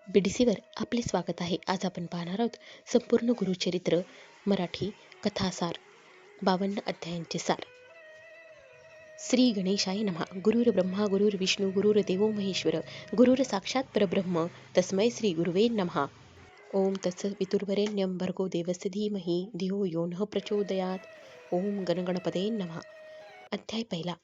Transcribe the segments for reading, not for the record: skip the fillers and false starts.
बीडीसीवर आपले स्वागत आहे. आज आपण पाहणार आहोत संपूर्ण गुरुचरित्र मराठी कथासार 52 अध्यायांचे सार. श्री गणेशाय नमः. गुरुर्ब्रह्मा गुरुर्विष्णू गुरुर्देवो महेश्वर गुरुर साक्षात परब्रह्म तस्मै श्री गुरुवे नमः. ओम तत्सत् पितुर्वरेण्यं भर्गो देवस्य धीमहि धियो यो नः प्रचोदयात्. ओम गणगणपते नमः. अध्याय पहिला.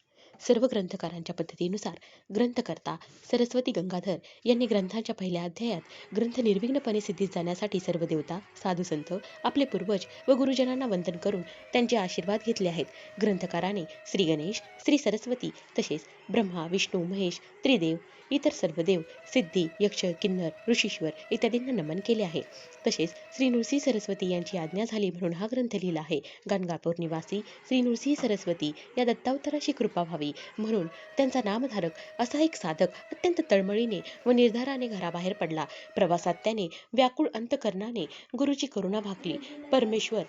सर्व ग्रंथकारांच्या पद्धतीनुसार ग्रंथकर्ता सरस्वती गंगाधर यांनी ग्रंथांच्या पहिल्या अध्यायात ग्रंथ निर्विघ्नपणे सिद्धीस जाण्यासाठी सर्व देवता, साधुसंत, आपले पूर्वज व गुरुजनांना वंदन करून त्यांचे आशीर्वाद घेतले आहेत. ग्रंथकाराने श्री गणेश, श्री सरस्वती तसेच ब्रह्मा, विष्णू, महेश, त्रिदेव, इतर सर्व देव, सिद्धी, यक्ष, किन्नर, ऋषीश्वर इत्यादींना नमन केले आहे. तसेच श्री नृसिंह सरस्वती यांची आज्ञा झाली म्हणून हा ग्रंथ लिहिला आहे. गाणगापूर निवासी श्री नृसिंह सरस्वती या दत्तावताराची कृपा व्हावी म्हणून त्यांचा नामधारक असा एक साधक अत्यंत तळमळीने व निर्धाराने घराबाहेर पडला. प्रवासात त्याने व्याकुळ अंतकरणाने गुरुची करुणा भागली. परमेश्वर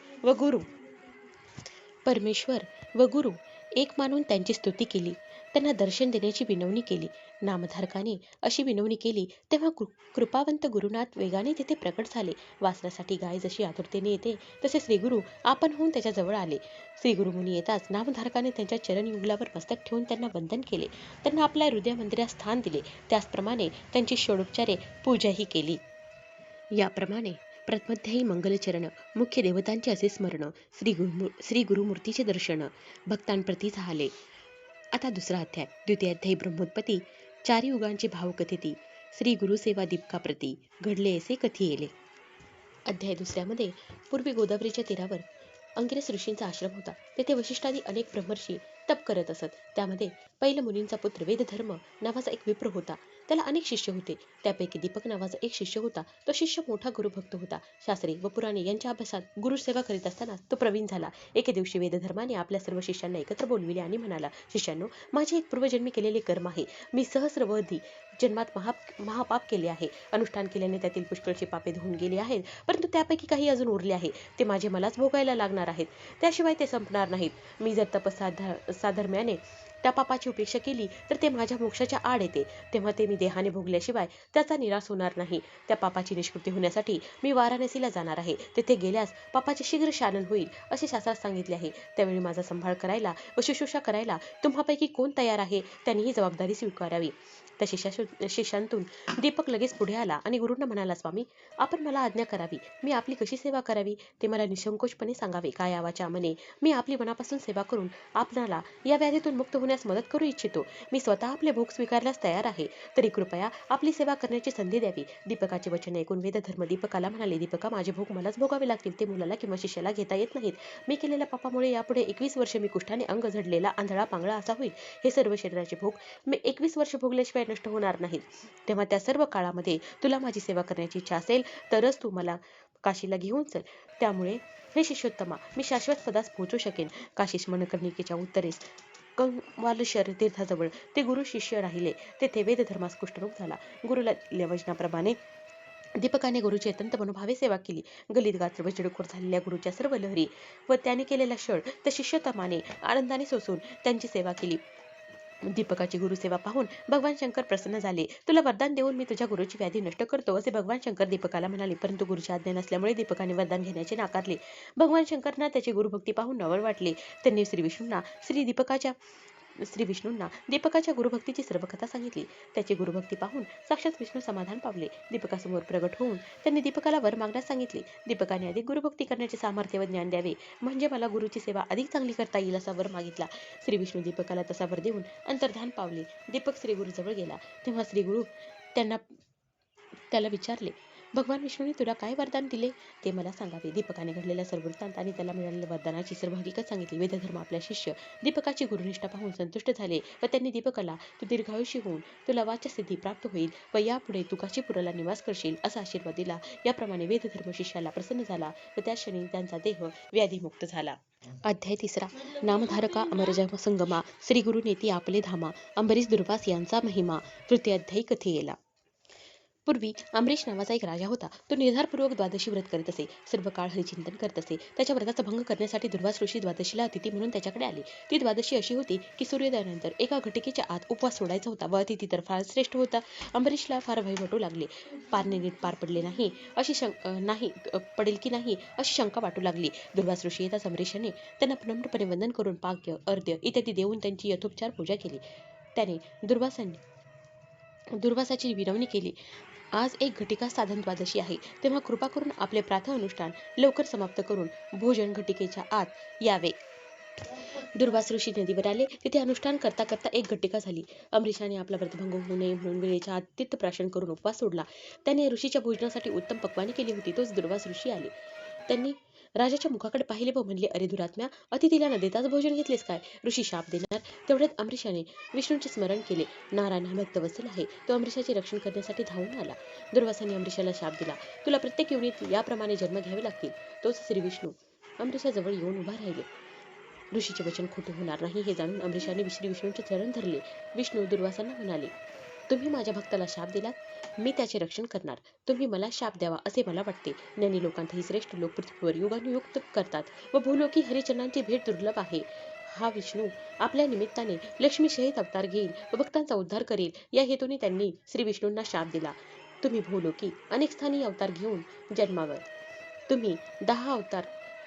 व गुरु एक मानून त्यांची स्तुती केली. त्यांना दर्शन देण्याची विनवणी केली. नामधारकाने अशी विनवणी केली तेव्हा कृपावंत गुरुनाथ वेगाने तिथे प्रकट झाले. वासरासाठी गाय जशी आतुरतेने येते तसे श्रीगुरु आपण होऊन त्याच्या जवळ आले. श्रीगुरुमुनी येताच नामधारकाने त्यांच्या चरणयुगलावर मस्तक ठेवून त्यांना वंदन केले. त्यांना आपल्या हृदय मंदिरात स्थान दिले. त्याचप्रमाणे त्यांची षोडोपचारे पूजाही केली. याप्रमाणे प्रथमाध्यायी मंगलचरण, मुख्य देवतांचे असे स्मरण, श्री गुरुमूर्तीचे दर्शन भक्तांप्रती झाले. आता दुसरा अध्याय. द्वितीयाध्यायी ब्रह्मोत्पत्ती, चारी युगांचे भाव कथिती, श्री गुरुसेवा दीपकाप्रती घडले असे कथियेले. अध्याय दुसऱ्यामध्ये पूर्वी गोदावरीच्या तीरावर अंगिरस ऋषींचा आश्रम होता. तेथे वशिष्ठादी अनेक ब्रह्मर्षी तप करत असत. त्यामध्ये पैल मुनींचा पुत्र वेदधर्म नावाचा एक विप्र होता. त्याला अनेक शिष्य होते. त्यापैकी दीपक नावाचा एक शिष्य होता. तो शिष्य मोठा गुरुभक्त होता. शास्त्री व पुराणे यांच्या अभ्यासात गुरुसेवा करीत असताना तो प्रवीण झाला. एके दिवशी वेदधर्माने आपल्या सर्व शिष्यांना एकत्र बोलविले आणि म्हणाला, शिष्यांनो, माझे एक पूर्वजन्मी केलेले कर्म आहे. मी सहस्रवधी जन्मात महापाप केले आहे. अनुष्ठान केल्याने त्यातील पुष्कळशी पापे धुवून गेली आहेत, परंतु त्यापैकी काही अजून उरले आहे. ते माझे मलाच भोगायला लागणार आहेत. त्याशिवाय ते संपणार नाहीत. मी जर तपसाधर्म्याने त्या पापाची उपेक्षा केली तर ते माझ्या मोक्षाच्या आड येते. तेव्हा ते मी देहाने भोगल्याशिवाय त्याचा निराश होणार नाही. त्या पापाची निष्कृती होण्यासाठी मी वाराणसीला जाणार आहे. तेथे गेल्यास पापाचे शीघ्र शालन होईल असे शास्त्रात सांगितले आहे. त्यावेळी माझा सांभाळ करायला व शुश्रूषा करायला तुम्हापैकी कोण तयार आहे त्यांनी ही जबाबदारी स्वीकारावी. त्या शिष्यांतून दीपक लगेच पुढे आला आणि गुरूंना म्हणाला, स्वामी, आपण मला आज्ञा करावी. मी आपली कशी सेवा करावी ते मला निसंकोचपणे सांगावे. काय आवाच्या मने मी आपली मनापासून सेवा करून आपणाला या व्याधीतून मुक्त होण्यास मदत करू इच्छितो. मी स्वतः आपले भोग स्वीकारण्यास तयार आहे. तरी कृपया आपली सेवा करण्याची संधी द्यावी. दीपकाचे वचन ऐकून वेदधर्म दीपकाला म्हणाले, दीपका, माझे भोग मलाच भोगावे लागतील. ते मुलाला किंवा शिष्याला घेता येत नाहीत. मी केलेल्या पापामुळे यापुढे 21 वर्ष मी कुष्ठाने अंग झडलेला, आंधळा पांगळा असा होईल. हे सर्व शरीराचे भोग मी 21 वर्ष भोगल्याशिवाय नष्ट होणार नाहीत. तेव्हा त्या सर्व काळामध्ये तुला माझी सेवा करण्याची इच्छा असेल तरच तू मला काशीला घेऊन चल. त्यामुळे हे शिष्योत्तमा, मी शाश्वत पदास पोहोचू शकेन. काशीस मनकर्णिकेच्या उत्तरेस कंवालशर तीर्थाजवळ ते गुरु शिष्य राहिले. तेथे वेदधर्मास कुष्ठरोग झाला. गुरुला दिलेल्या वचनाप्रमाणे दीपकाने गुरुची अत्यंत मनोभावे सेवा केली. गलित गात्र व चिडखोर झालेल्या गुरुच्या सर्व लहरी व त्याने केलेला छळ त्या शिष्योत्तमाने आनंदाने सोसून त्यांची सेवा केली. दीपकाची गुरुसेवा पाहून भगवान शंकर प्रसन्न झाले. तुला वरदान देऊन मी तुझ्या गुरुची व्याधी नष्ट करतो असे भगवान शंकर दीपकाला म्हणाले. परंतु गुरुची आज्ञा नसल्यामुळे दीपकाने वरदान घेण्याचे नाकारले. भगवान शंकरांना त्याची गुरुभक्ती पाहून नवल वाटले. त्यांनी श्री विष्णूंना दीपकाच्या गुरुभक्तीची सर्व कथा सांगितली. त्याची गुरुभक्ती पाहून साक्षात विष्णू समाधान पावले. दीपकासमोर प्रगट होऊन त्यांनी दीपकाला वर मागण्यास सांगितले. दीपकाने अधिक गुरुभक्ती करण्याचे सामर्थ्य व ज्ञान द्यावे, म्हणजे मला गुरुची सेवा अधिक चांगली करता येईल असा वर मागितला. श्री विष्णू दीपकाला तसा वर देऊन अंतर्धान पावले. दीपक श्री गुरुजवळ गेला तेव्हा श्री गुरु त्याला विचारले, भगवान विष्णूने तुला काय वरदान दिले ते मला सांगावे. दीपकाने घडलेल्या सर्व वृत्तांत आणि त्याला मिळालेल्या वरदानाची सर्व हकीकत सांगितली. वेदधर्म आपल्या शिष्य दीपकाची गुरुनिष्ठा पाहून संतुष्ट झाले व त्यांनी दीपकाला, तू दीर्घायुषी होऊन तुला वाच्यसिद्धी प्राप्त होईल व यापुढे तू काशीपुराला निवास करशील असा आशीर्वाद दिला. याप्रमाणे वेदधर्म शिष्याला प्रसन्न झाला व त्या क्षणी त्यांचा देह व्याधीमुक्त झाला. अध्याय तिसरा. नामधारका अमरजम संगमा, श्री गुरु नेती आपले धामा, अंबरीश दुर्वास यांचा महिमा. तृतीय अध्यायी कथेला. पूर्वी अमरीश नावाचा एक राजा होता. तो निर्धारपूर्वक द्वादशी व्रत करीत असे. सर्व काळ हरिचिंतन करत असे. त्याच्या व्रताचा भंग करण्यासाठी दुर्वास ऋषी द्वादशीला अतिथी म्हणून त्याच्याकडे आले. ती द्वादशी अशी होती की सूर्योदयानंतर एका घटिकेच्या आत उपवास सोडायचा होता व अतिथी तर फार श्रेष्ठ होता. अमरीशला फार भय वाटू लागले. पारणे नीट पार पडले नाही पडेल की नाही अशी शंका वाटू लागली. दुर्वास ऋषी येताच अमरीशाने त्यांना नम्रपणे वंदन करून पाक्य, अर्घ्य इत्यादी देऊन त्यांची यथोपचार पूजा केली. त्याने दुर्वासाची विनवणी केली. आज एक घटिका साधन द्वादशी आहे, तेव्हा कृपा करून आपले प्रातः अनुष्ठान लवकर समाप्त करून भोजन घटिकेच्या आत यावे. दुर्वास ऋषी नदीवर आले. तिथे अनुष्ठान करता करता एक घटिका झाली. अमरीशाने आपला व्रतभंग होऊ नये म्हणून वेळेच्या आत तीर्थप्राशन करून उपवास सोडला. त्याने ऋषीच्या भोजनासाठी उत्तम पक्वाने केली होती. तोच दुर्वास ऋषी आले. त्यांनी राजाच्या मुखाकडे पाहिले व म्हणले, अरे दुरात्म्या, अतिथीला न देताच भोजन घेतलेस काय? ऋषी शाप देणार. तेवढ्यात अमरीशाने विष्णूंचे स्मरण केले. नारायण हा भक्तवत्सल आहे. तो अमरीशाचे रक्षण करण्यासाठी धावून आला. दुर्वासाने अमरीशाला शाप दिला. तुला प्रत्येक योनीत याप्रमाणे जन्म घ्यावे लागतील. तोच श्री विष्णू अमरीशाजवळ येऊन उभा राहिले. ऋषीचे वचन खोटे होणार नाही हे जाणून अमरीशाने श्री विष्णूंचे चरण धरले. विष्णू दुर्वासांना म्हणाले, तुम्ही माझ्या भक्ताला शाप दिलात, मी त्याचे रक्षण करणार. तुम्ही मला शाप द्यावा असे मला वाटते. ज्ञानी लोकांतही श्रेष्ठ लोक पृथ्वीवर युगानुयुक्त करतात व भूलोकी हरिचरणांची भेट दुर्लभ आहे. हा विष्णू आपल्या निमित्ताने लक्ष्मी सहित अवतार घेईल व भक्तांचा उद्धार करेल या हेतूने त्यांनी श्री विष्णूंना शाप दिला. तुम्ही भूलोकी अनेक स्थानी अवतार घेऊन जन्मावर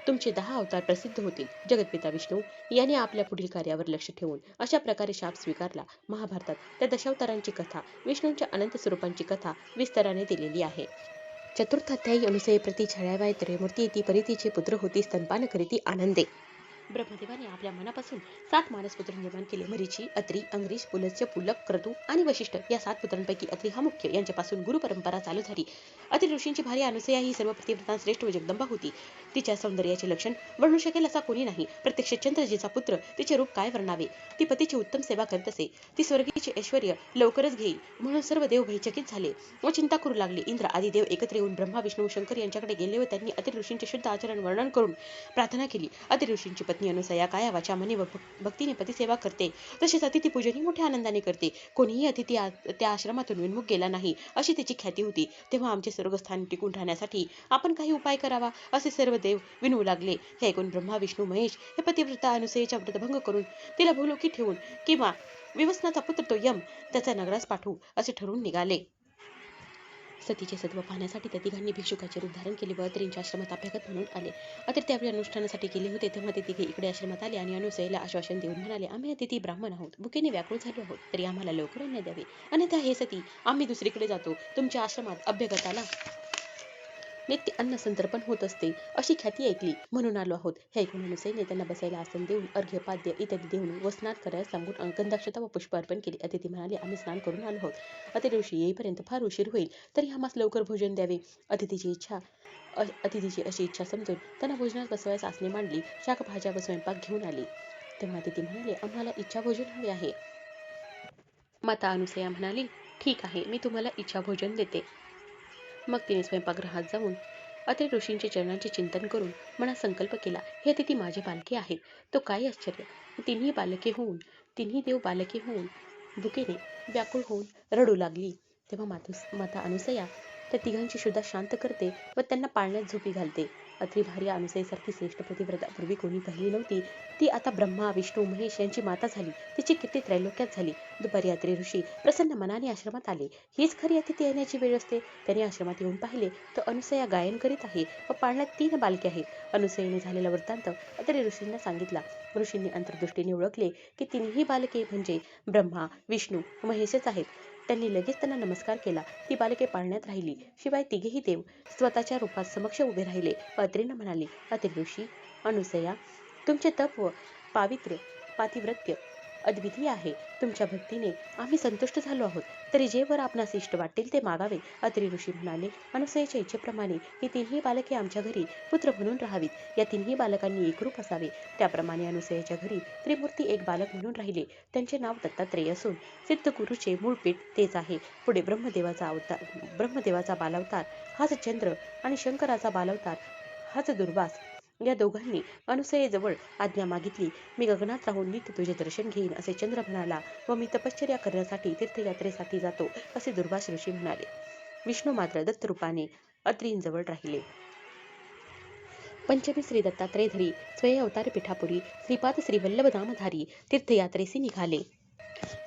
तुमचे 10 अवतार प्रसिद्ध होतील. जगतपिता विष्णू याने आपल्या पुढील कार्यावर लक्ष ठेवून अशा प्रकारे शाप स्वीकारला. महाभारतात त्या दशावतारांची कथा, विष्णूंच्या अनंत स्वरूपांची कथा विस्ताराने दिलेली आहे. चतुर्थाध्यायी अनुसये प्रति छळावाय त्रयमूर्ती येती परितीचे पुत्र होती स्तनपान करीती आनंदे. ब्रह्मदेवाने आपल्या मनापासून 7 मानसपुत्र निर्माण केले. मरीची, अत्री, अंगरीश, पुलस्त्य, पुलक, क्रतू आणि वशिष्ठ या 7 पुत्रांपैकी अत्री हा मुख्य. यांच्यापासून गुरु परंपरा चालू झाली. अत्री ऋषींची भार्या अनुसया ही सर्व पतिव्रतांश्रेष्ठ व जगदंबा होती. तिच्या सौंदर्याचे लक्षण वर्णू शकेल असा कोणी नाही. प्रत्यक्ष चंद्रजीचा पुत्र, तिचे रूप काय वर्णावे. ती पतीची उत्तम सेवा करत असे. ती स्वर्गीचे ऐश्वर्य लवकरच घेईल म्हणून सर्व देव भयचकित झाले व चिंता करू लागले. इंद्र आदी देव एकत्र येऊन ब्रह्मा, विष्णू व शंकर यांच्याकडे गेले व त्यांनी अत्री ऋषींचे शुद्ध आचरण वर्णन करून प्रार्थना केली. अत्री ऋषींची पत्नी अनुसया काया वाचा मने व भक्तीने पतिसेवा करते. तसेच अतिथी पूजनही मोठ्या आनंदाने करते. कोणीही अतिथी त्या आश्रमातून विन्मुख गेला नाही अशी तिची ख्याती होती. तेव्हा आमचे स्वर्गस्थान टिकून राहण्यासाठी आपण काही उपाय करावा असे सर्व देव विनवू लागले. हे ऐकून ब्रह्मा, विष्णू, महेश हे पतिव्रता अनुसयेचा व्रतभंग करून तिला भूलोकी ठेवून किंवा विवस्नाचा पुत्र तो यम त्याचा नगरास पाठवू असे ठरवून निघाले. सतीचे सत्व पाहण्यासाठी त्या तिघांनी भिक्षुकाचे रूप धारण केले व अत्रींच्या आश्रमात अभ्यागत म्हणून आले. अत्री त्यावेळी अनुष्ठानासाठी गेले होते. तेव्हा ते तिघे इकडे आश्रमात आले आणि अनुसयेला आश्वासन देऊन म्हणाले, आम्ही अतिथी ब्राह्मण आहोत, भुकेने व्याकुळ झालो आहोत, तरी आम्हाला लवकर अन्न द्यावे, अन्यथा हे सती आम्ही दुसरीकडे जातो. तुमच्या आश्रमात अभ्यागताला नित्य अन्न संतर्पण होत असते अशी ख्याती ऐकली म्हणून आलो आहोत. हे ऐकून अनुसयेने त्यांना बसायला आसन देऊन अर्घ्य, पाद्य इत्यादी देऊन व स्नान करायला सांगून गंधाक्षता व पुष्प अर्पण केले. अतिथी म्हणाले, आम्ही स्नान करून आलो आहोत. अतिथी ऋषी येईपर्यंत फार उशीर होईल, तरी आम्हास लवकर भोजन द्यावे. अतिथीची अशी इच्छा समजून त्यांना भोजनास बसवायस आसने मांडली. शाकभाज्या व स्वयंपाक घेऊन आली. तेव्हा अतिथी म्हणाले, आम्हाला इच्छा भोजन हवे आहे. माता अनुसया म्हणाली, ठीक आहे, मी तुम्हाला इच्छा भोजन देते. मग तिने स्वयंपाकगृहात जाऊन अत्री ऋषींचे चरणांचे चिंतन करून मनात संकल्प केला, हे अतिथी माझे बालके आहेत. तो काय आश्चर्य, तिन्ही देव बालके होऊन भुकेने व्याकुळ होऊन रडू लागली. तेव्हा माता अनुसया त्या तिघांची शुद्धा शांत करते व त्यांना पाळण्यात झोपी घालते. अत्री भार्या अनुसयेसारखी श्रेष्ठ पतिव्रता पूर्वी कोणी पाहिली नव्हती. ती आता ब्रह्मा, विष्णू, महेश यांची माता झाली. तिची कीर्ती त्रैलोक्यात झाली. दुपारी अत्री ऋषी प्रसन्न मनाने आश्रमात आले. हीच खरी अतिथी येण्याची वेळ असते. त्याने आश्रमात येऊन पाहिले तर अनुसया गायन करीत आहे व पाळण्यात 3 बालके आहेत. अनुसयेने झालेला वृत्तांत अत्री ऋषींना सांगितला. ऋषींनी अंतर्दृष्टीने ओळखले की तिन्ही बालके म्हणजे ब्रह्मा, विष्णू, महेशच आहेत. त्यांनी लगेच त्यांना नमस्कार केला. ती बालके पाळण्यात राहिली. शिवाय तिघेही देव स्वतःच्या रूपात समक्ष उभे राहिले व अत्रींना म्हणाले, अत्री ऋषी, अनुसया, तुमचे तप व पातिव्रत्य अद्वितीय आहे. तुमच्या भक्तीने आम्ही संतुष्ट झालो आहोत. तरी जे वर आपणास इष्ट वाटेल ते मागावे. अत्री ऋषी म्हणाले, अनुसयेच्या इच्छेप्रमाणे ही तिन्ही बालके आमच्या घरी पुत्र म्हणून राहावीत. या तिन्ही बालकांनी एकरूप असावे. त्याप्रमाणे अनुसयेच्या घरी त्रिमूर्ती एक बालक म्हणून राहिले. त्यांचे नाव दत्तात्रेय असून सिद्धगुरूचे मूळ पीठ तेच आहे. पुढे ब्रह्मदेवाचा बालावतार हाच चंद्र आणि शंकराचा बालावतार हाच दुर्वास या दोघांनी अनुसयेजवळ आज्ञा मागितली. मी गगनात राहून नित्य तुझे दर्शन घेईन असे चंद्र म्हणाला व मी तपश्चर्या करण्यासाठी तीर्थयात्रेसाठी जातो असे दुर्वास ऋषी म्हणाले. विष्णू मात्र दत्त रूपाने अत्रींजवळ राहिले. पंचमी श्री दत्तात्रय धरी स्वये अवतार पिठापुरी श्रीपाद श्री वल्लभ नामधारी तीर्थयात्रेसी निघाले.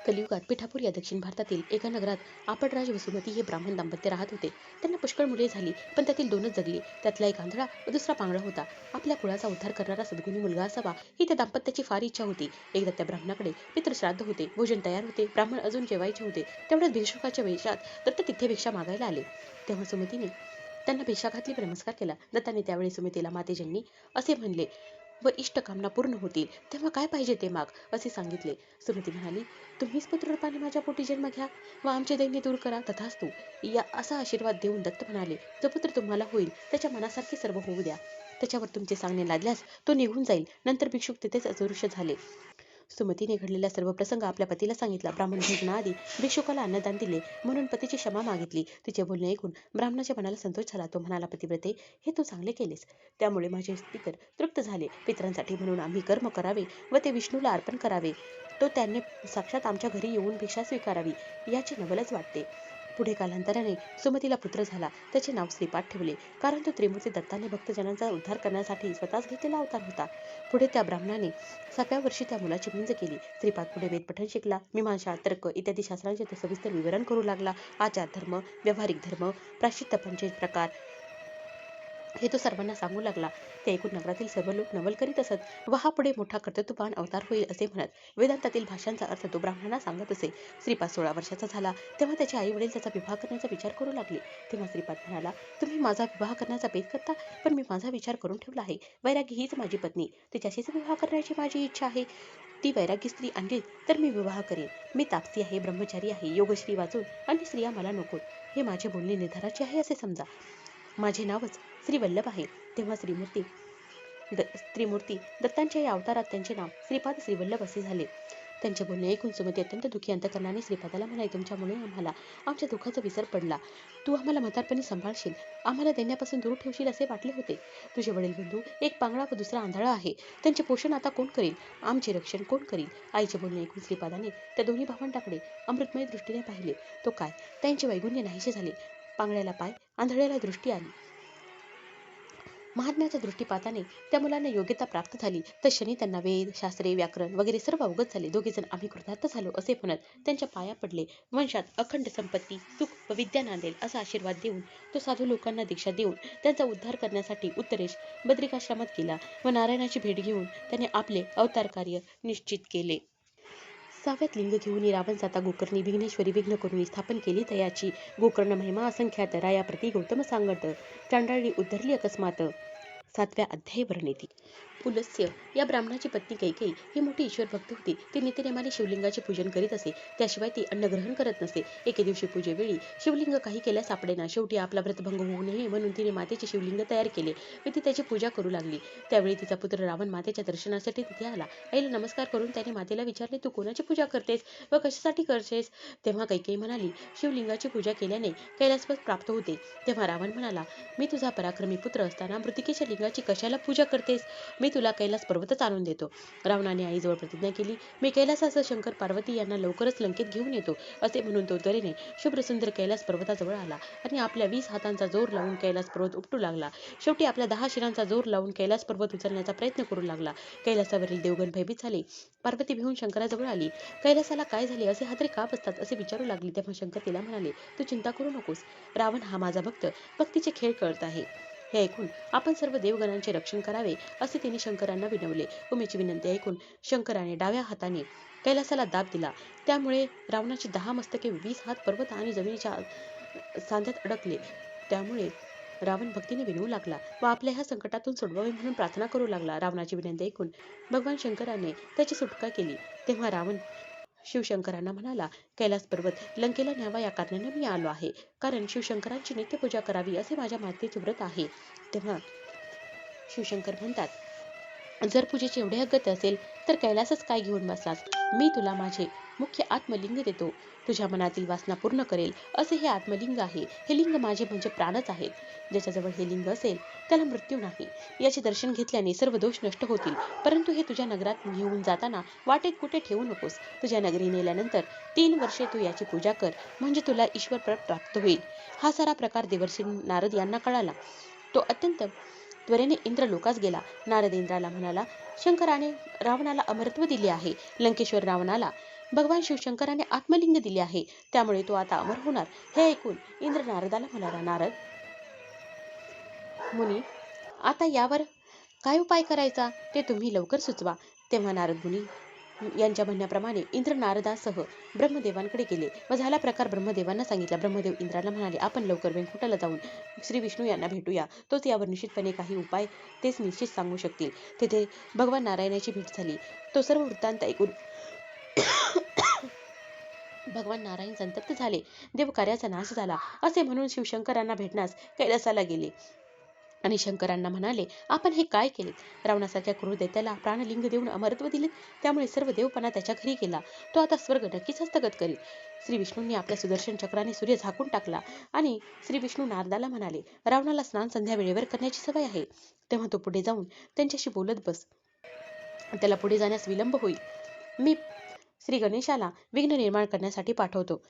कलियुगात पिठापूर या दक्षिण भारतातील एका नगरात आपटराज वसुमती हे ब्राह्मण दाम्पत्य राहत होते. त्यांना पुष्कळ मुले झाली, पण त्यातील 2च जगली. त्यातला एक आंधळा व दुसरा पांगळा होता. आपल्या कुळाचा उद्धार करणारा सद्गुणी मुलगा असावा ही त्या दाम्पत्याची फार इच्छा होती. एकदा त्या ब्राह्मणाकडे पितृश्राद्ध होते, भोजन तयार होते, ब्राह्मण अजून जेवायचे होते. तेवढ्यात भिक्षुकाच्या वेशात दत्त तिथे भिक्षा मागायला आले. तेव्हा सुमतीने त्यांना भिक्षा घातली व नमस्कार केला. दत्ताने त्यावेळी सुमतीला मातेजन्नी असे म्हणले व इष्टकामना पूर्ण होतील तेव्हा काय पाहिजे ते माग असे सांगितले. सुमती म्हणाली, तुम्हीच पुत्ररूपाने माझ्या पोटी जन्म घ्या व आमचे दैन्य दूर करा, तथास्तु या असा आशीर्वाद देऊन दत्त म्हणाले, जो पुत्र तुम्हाला होईल त्याच्या मनासारखे सर्व होऊ द्या. त्याच्यावर तुमचे सांगणे लादल्यास तो निघून जाईल. नंतर भिक्षुक तिथेच अदृश्य झाले. सुमतीने घडलेला सर्व प्रसंग आपल्या पतीला सांगितला. ब्राह्मण भोजनाआधी भिक्षुकाला अन्नदान दिले म्हणून पतीची क्षमा मागितली. तिचे बोलणे ऐकून ब्राह्मणाच्या मनाला संतोष झाला. तो म्हणाला, पतिव्रते, हे तू चांगले केलेस. त्यामुळे माझे पितर तृप्त झाले. पितरांसाठी म्हणून आम्ही कर्म करावे व ते विष्णूला अर्पण करावे. तो त्यांनी साक्षात आमच्या घरी येऊन भिक्षा स्वीकारावी याचे नवलच वाटते. पुढे कालांतराने सुमतीला पुत्र झाला. त्याचे नाव श्रीपाद ठेवले, कारण तो त्रिमूर्ती दत्ताने भक्तजनांचा उद्धार करण्यासाठी स्वतःच घेतलेला अवतार होता. पुढे त्या ब्राह्मणाने 7व्या वर्षी त्या मुलाची मुंज केली. श्रीपाद पुढे वेदपठण शिकला. मीमांसा, तर्क इत्यादी शास्त्रांचे तो सविस्तर विवरण करू लागला. आचार धर्म, व्यावहारिक धर्म, प्रायश्चित्त पंचे प्रकार हे तो सर्वांना सांगू लागला. ते ऐकून नगरातील सर्व लोक नवल करीत असत व हा पुढे मोठा कर्तृत्ववान अवतार होईल असे म्हणत वेदांतातील भाषांचा अर्थ तो ब्राह्मणांना सांगत असे. श्रीपाद 16 वर्षाचा झाला तेव्हा त्याचे आई वडील त्याचा विवाह करण्याचा विचार करू लागले. तेव्हा श्रीपाद म्हणाला, तुम्ही माझा विवाह करण्याचा बेत करता, पण मी माझा विचार करून ठेवला आहे. वैरागी हीच माझी पत्नी, तिच्याशीच विवाह करण्याची माझी इच्छा आहे. ती वैरागी स्त्री आणली तर मी विवाह करेन. मी तापसी आहे, ब्रह्मचारी आहे. योगश्री वाचून अन्य स्त्रिया मला नकोत. हे माझे बोलणे निर्धाराचे आहे असे समजा. माझे नावच श्री वल्लभ आहे. तेव्हा त्रिमूर्ती दत्तांच्या या अवतारात त्यांचे नाव श्रीपाद श्रीवल्लभ असे झाले. त्यांचे बोलणे ऐकून सुमती अत्यंत दुःखी अंतकरणाने श्रीपादाला म्हणाली, तुमच्यामुळे आम्हाला आमच्या दुःखाचा विसर पडला. तू आम्हाला म्हातारपणी सांभाळशील, आम्हाला देण्यापासून दूर ठेवशील असे वाटले होते. तुझे वडील बंधू एक पांगळा व दुसरा आंधळा आहे. त्यांचे पोषण आता कोण करील? आमचे रक्षण कोण करील? आईचे बोलणे ऐकून श्रीपादाने त्या दोन्ही भावंडाकडे अमृतमय दृष्टीने पाहिले. तो काय, त्यांचे वैगुण्य नाहीसे झाले. पांगळ्याला पाय, आंधळ्याला दृष्टी आली. महात्म्याच्या दृष्टीपाताने त्या मुलांना योग्यता प्राप्त झाली. तत्क्षणी त्यांना वेद, शास्त्रे, व्याकरण वगैरे सर्व अवगत झाले. दोघेजण आम्ही कृतार्थ झालो असे म्हणत त्यांच्या पाया पडले. वंशात अखंड संपत्ती, सुख व विद्या नांदेल असा आशीर्वाद देऊन तो साधू लोकांना दीक्षा देऊन त्यांचा उद्धार करण्यासाठी उत्तरेस बद्रिकाश्रमात गेला व नारायणाची भेट घेऊन त्याने आपले अवतार कार्य निश्चित केले. 6व्यात लिंग घेऊन रावण जाता गोकर्णी विघ्नेश्वरी विघ्न करून स्थापन केली तयाची. गोकर्ण महिमा असंख्यात राया प्रति गौतम सांगत चांडाळी उद्धरली अकस्मात. 7व्या अध्याय वर्णिती. पुलस्त्य या ब्राह्मणाची पत्नी कैकेयी ही मोठी ईश्वर भक्त होती. ती नित्यनेमाने शिवलिंगाचे पूजन करीत असे. त्याशिवाय ती अन्न ग्रहण करत नसे. एके दिवशी पूजेवेळी शिवलिंग काही केल्यास सापडेना. शेवटी आपला व्रतभंग होऊ नये म्हणून तिने मातेचे शिवलिंग तयार केले व ती त्याची पूजा करू लागली. त्यावेळी तिचा पुत्र रावण मातेच्या दर्शनासाठी तिथे आला. आईला नमस्कार करून त्याने मातेला विचारले, तू कोणाची पूजा करतेस व कशासाठी करतेस? तेव्हा कैकेयी म्हणाली, शिवलिंगाची पूजा केल्याने कैलासपद प्राप्त होते. तेव्हा रावण म्हणाला, मी तुझा पराक्रमी पुत्र असताना मृतिकेच्या लिंगाची कशाला पूजा करतेस? मी तुला कैलास पर्वतच आणून देतो. रावणाने आईजवळ प्रतिज्ञा केली, मी कैलासासह शंकर पार्वती यांना लवकरच लंकेत घेऊन येतो. असे म्हणून तो त्वरेने शुभ्रसुंदर कैलास पर्वताजवळ आला आणि आपल्या 20 हातांचा जोर लावून कैलास पर्वत उपटू लागला. शेवटी आपल्या 10 शिरांचा जोर लावून कैलास पर्वत उचलण्याचा प्रयत्न करू लागला. कैलासावरील देवगण भयभीत झाले. पार्वती भिवून शंकराजवळ आली. कैलासाला काय झाले, असे हादरे का बसतात असे विचारू लागली. तेव्हा शंकर तिला म्हणाले, तू चिंता करू नकोस. रावण हा माझा भक्त, भक्तीचे खेळ कळत आहे. हे ऐकून आपण सर्व देवगणांचे रक्षण करावे असे तिने शंकरांना विनवले. उमेची विनंती ऐकून शंकराने डाव्या हाताने कैलासाला दाब दिला. त्यामुळे रावणाची 10 मस्तके 20 हात पर्वत आणि जमिनीच्या सांध्यात अडकले. त्यामुळे रावण भक्तीने विनवू लागला व आपल्या ह्या संकटातून सोडवावे म्हणून प्रार्थना करू लागला. रावणाची विनंती ऐकून भगवान शंकराने त्याची सुटका केली. तेव्हा रावण शिवशंकरांना म्हणाला, कैलास पर्वत लंकेला न्यावा या कारणाने मी आलो आहे, कारण शिवशंकरांची नित्य पूजा करावी असे माझ्या मातेचे व्रत आहे. तेव्हा शिवशंकर म्हणतात, जर पूजेचे एवढे अगत्य असेल तर कैलासच काय घेऊन बसलास? मी तुला माझे मुख्य आत्मलिंग देतो. तुझ्या मनातील वासना पूर्ण करेल असे हे आत्मलिंग आहे. हे लिंग माझे म्हणजे प्राणच आहेत. ज्याच्याजवळ हे लिंग असेल त्याला मृत्यू नाही. याचे दर्शन घेतल्याने सर्व दोष नष्ट होतील. परंतु हे तुझ्या नगरात घेऊन जाताना वाटेत कुठे ठेवू नकोस. तुझ्या नगरी नेल्यानंतर 3 वर्षे तू याची पूजा कर, म्हणजे तुला ईश्वर प्राप्त होईल. हा सारा प्रकार देवर्षी नारद यांना कळाला. तो अत्यंत त्वरेने इंद्रलोकास गेला. नारद इंद्राला म्हणाला, शंकराने रावणाला अमरत्व दिले आहे. लंकेश्वर रावणाला भगवान शिवशंकराने आत्मलिंग दिले आहे. त्यामुळे तो आता अमर होणार. हे ऐकून इंद्र नारदाला म्हणाला, नारद मुनी, आता यावर काय उपाय करायचा ते तुम्ही लवकर सुचवा. तेव्हा नारद मुनी यांच्या म्हणण्याप्रमाणे इंद्र नारदासह ब्रह्मदेवांकडे गेले व झाला प्रकार ब्रह्मदेवांना सांगितला. ब्रह्मदेव इंद्राला म्हणाले, आपण लवकर वैकुंठाला जाऊन श्री विष्णू यांना भेटूया. तोच यावर निश्चितपणे काही उपाय तेच निश्चित सांगू शकतील. तेथे भगवान नारायणाची भेट झाली. तो सर्व वृत्तांत ऐकून भगवान नारायण संतप्त झाले. देव कार्याचा नाश झाला असे म्हणून शिवशंकरांना भेटण्यास कैलासाला गेले आणि शंकरांना म्हणाले, आपण हे काय केले? रावणासारख्या क्रूर दैत्याला प्राणलिंग देऊन अमरत्व दिले. त्यामुळे सर्व देवपणा त्याच्या घरी गेला. तो आता स्वर्ग नक्कीच हस्तगत करेल. श्री विष्णूंनी आपल्या सुदर्शन चक्राने सूर्य झाकून टाकला आणि श्री विष्णू नारदाला म्हणाले, रावणाला स्नान संध्या वेळेवर करण्याची सवय आहे. तेव्हा तो पुढे जाऊन त्यांच्याशी बोलत बस. त्याला पुढे जाण्यास विलंब होईल. मी श्री गणेशाला विघ्न निर्माण करण्यासाठी पाठवतो.